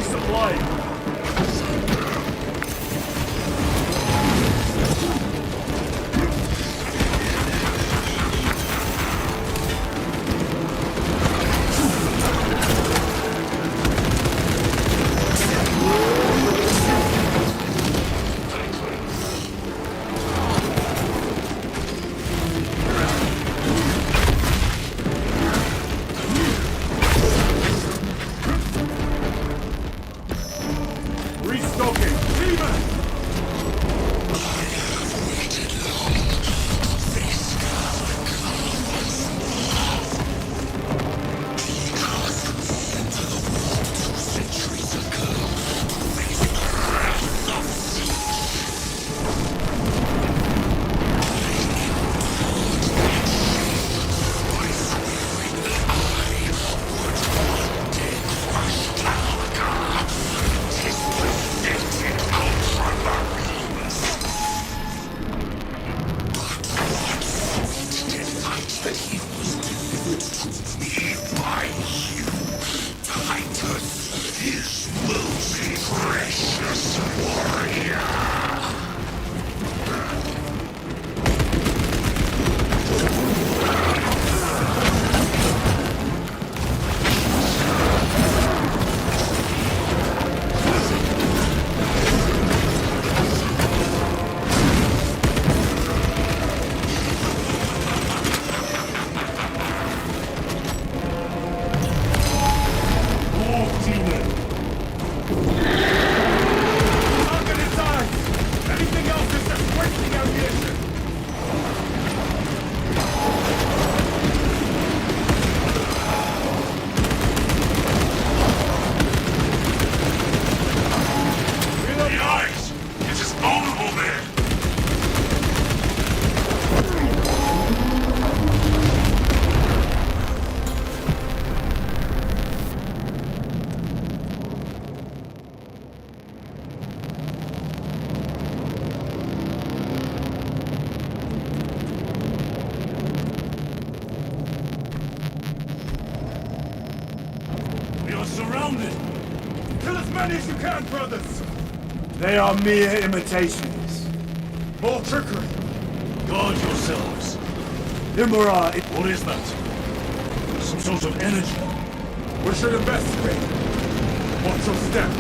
Resupplying! surrounded! Kill as many as you can, brothers! They are mere imitations. More trickery. Guard yourselves. Imura, What is that? Some sort of energy. we should investigate. Watch your step.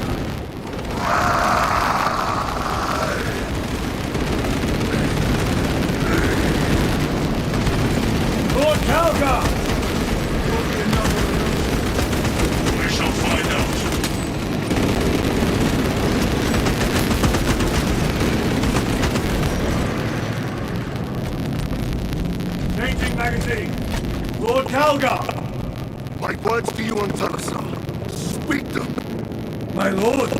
Lord Calgar! Will be another illusion. We shall find out. Changing magazine. Lord Calgar! My words to you on Tarsa. Speak them. My lord!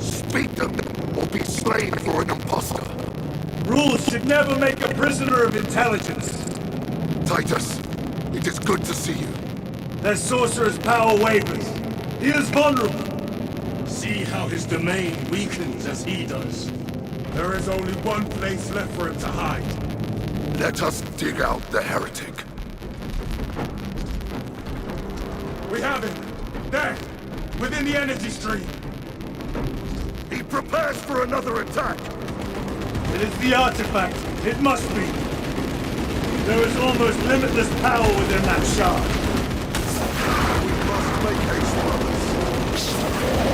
Speak them, or be slain for an impostor. Rules should never make a prisoner of intelligence. Titus, it is good to see you. Their sorcerer's power wavers. He is vulnerable. See how his domain weakens as he does. There is only one place left for him to hide. Let us dig out the heretic. We have him. There. Within the energy stream. He prepares for another attack. It is the artifact. It must be. There is almost limitless power within that shard. We must make haste, brothers.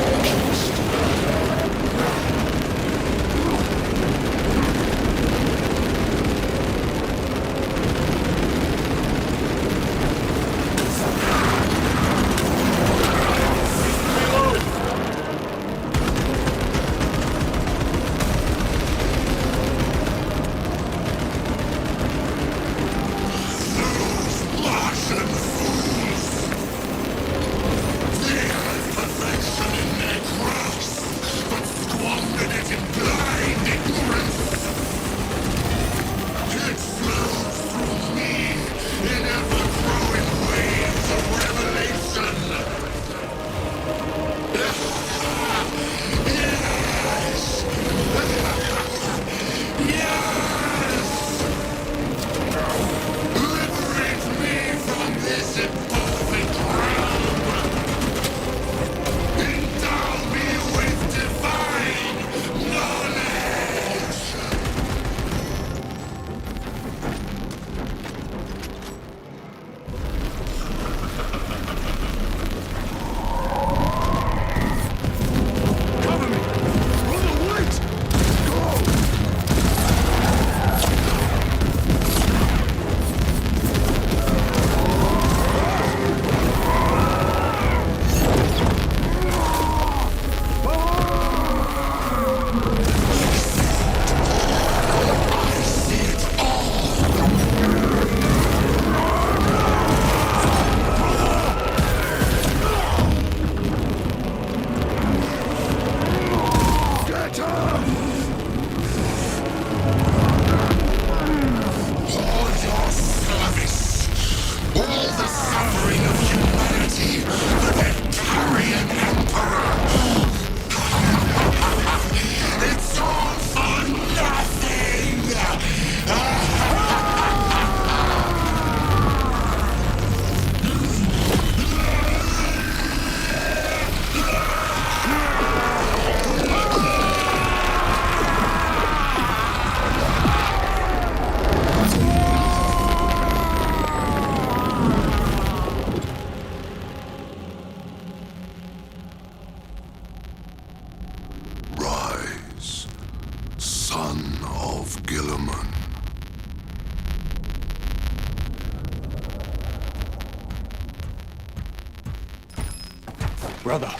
Brother,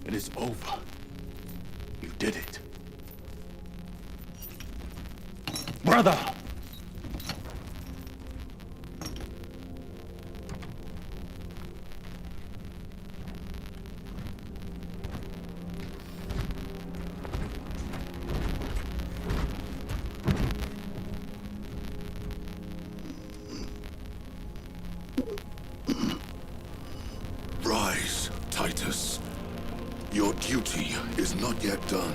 it is over. You did it. Brother! Rise, Titus. Your duty is not yet done.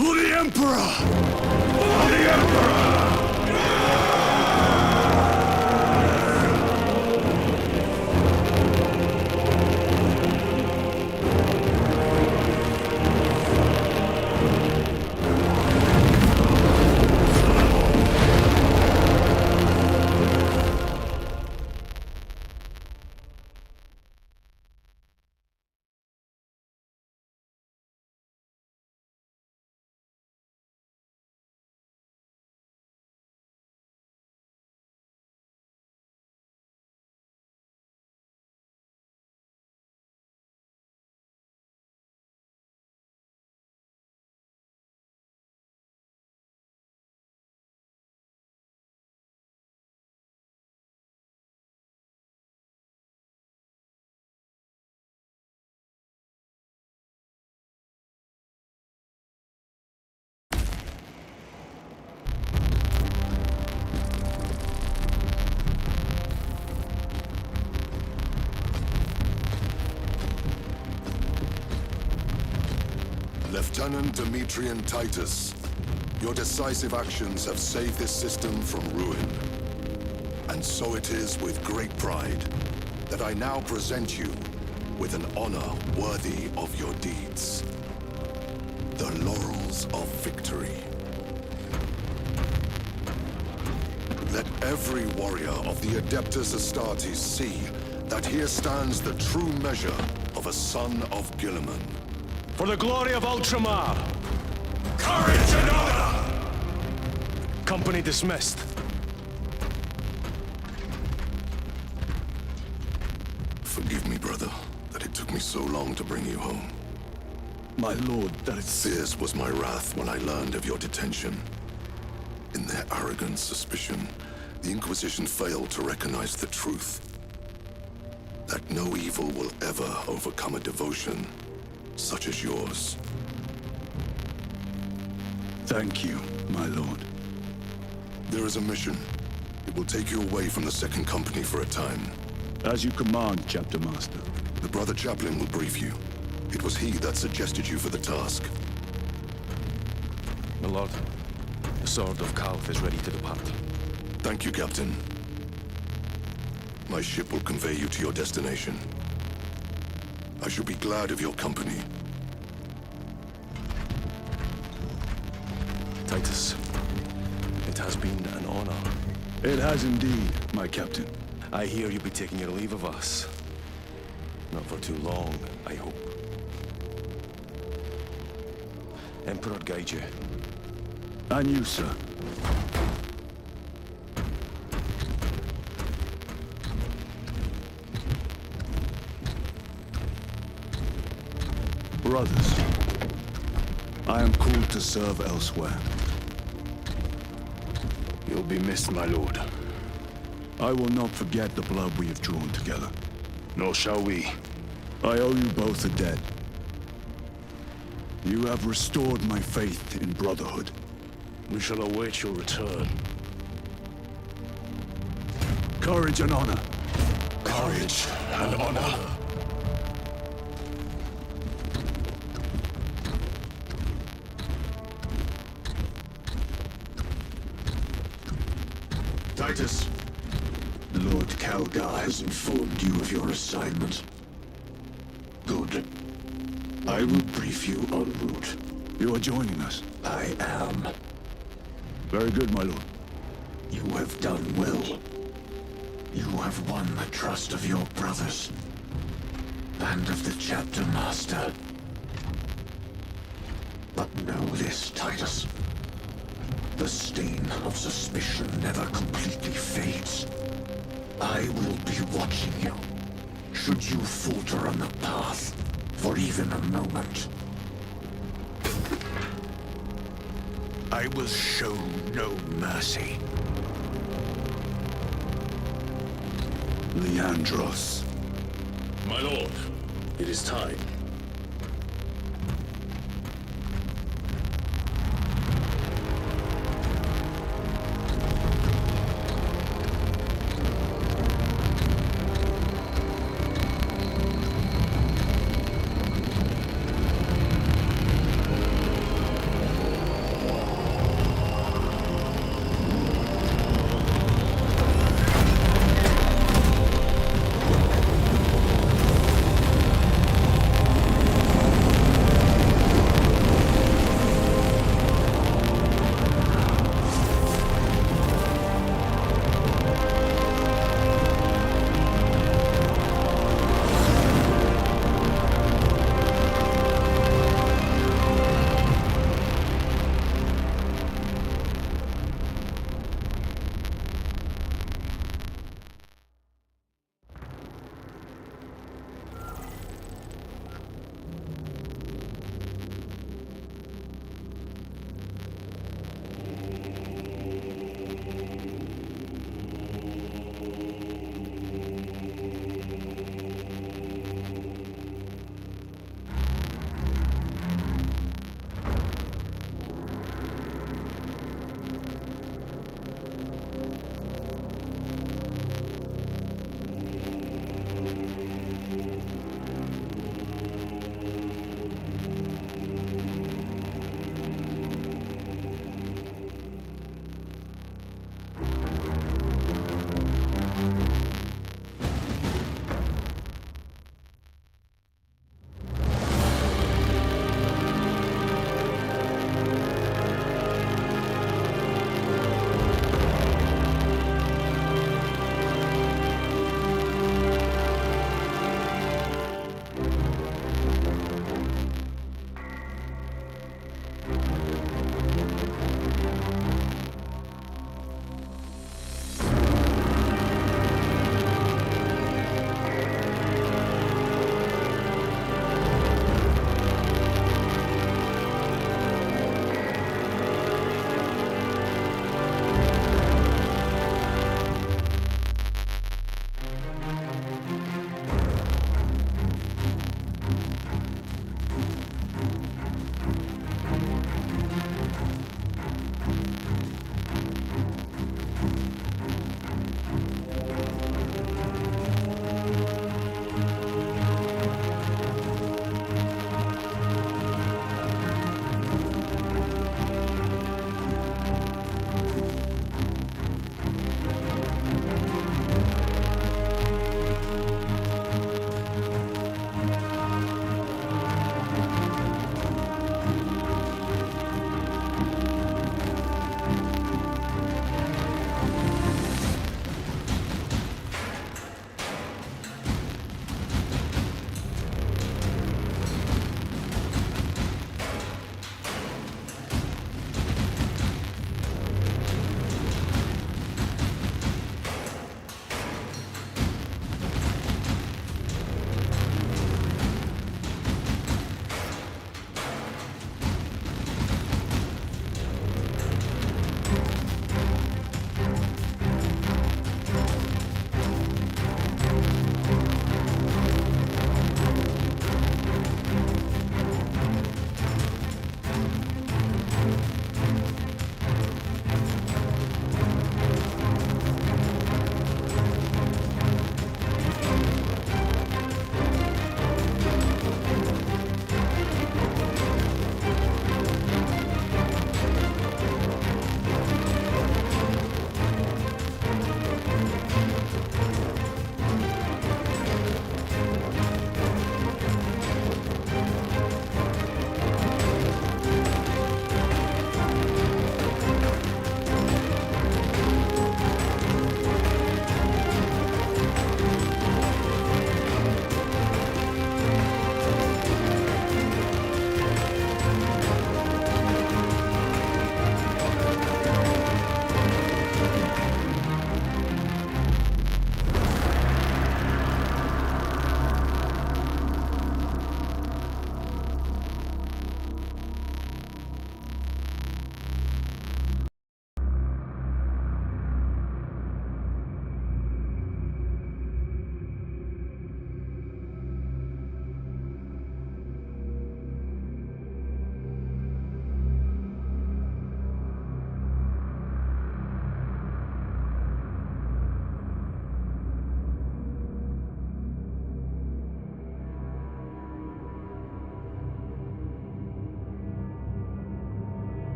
For the Emperor! For the Emperor! Lieutenant Demetrian Titus, your decisive actions have saved this system from ruin. And so it is with great pride that I now present you with an honor worthy of your deeds. The Laurels of Victory. Let every warrior of the Adeptus Astartes see that here stands the true measure of a son of Guilliman. For the glory of Ultramar! Courage and honor! Company dismissed. Forgive me, brother, that it took me so long to bring you home. My lord, that is... Fierce was my wrath when I learned of your detention. In their arrogant suspicion, the Inquisition failed to recognize the truth. That no evil will ever overcome a devotion such as yours. Thank you, my lord. There is a mission. It will take you away from the Second Company for a time. As you command, Chapter Master. The Brother Chaplain will brief you. It was he that suggested you for the task. My lord, the Sword of Calth is ready to depart. Thank you, Captain. My ship will convey you to your destination. I shall be glad of your company. Titus, it has been an honor. It has indeed, my captain. I hear you'll be taking your leave of us. Not for too long, I hope. Emperor guide you. And you, sir. Brothers, I am called to serve elsewhere. You'll be missed, my lord. I will not forget the blood we have drawn together. Nor shall we. I owe you both a debt. You have restored my faith in brotherhood. We shall await your return. Courage and honor. Courage and honor. Titus. Lord Calgar has informed you of your assignment. Good. I will brief you en route. You are joining us? I am. Very good, my lord. You have done well. You have won the trust of your brothers. And of the Chapter Master. But know this, Titus. The stain of suspicion never completely fades. I will be watching you. Should you falter on the path, for even a moment. I will show no mercy. Leandros. My lord, it is time.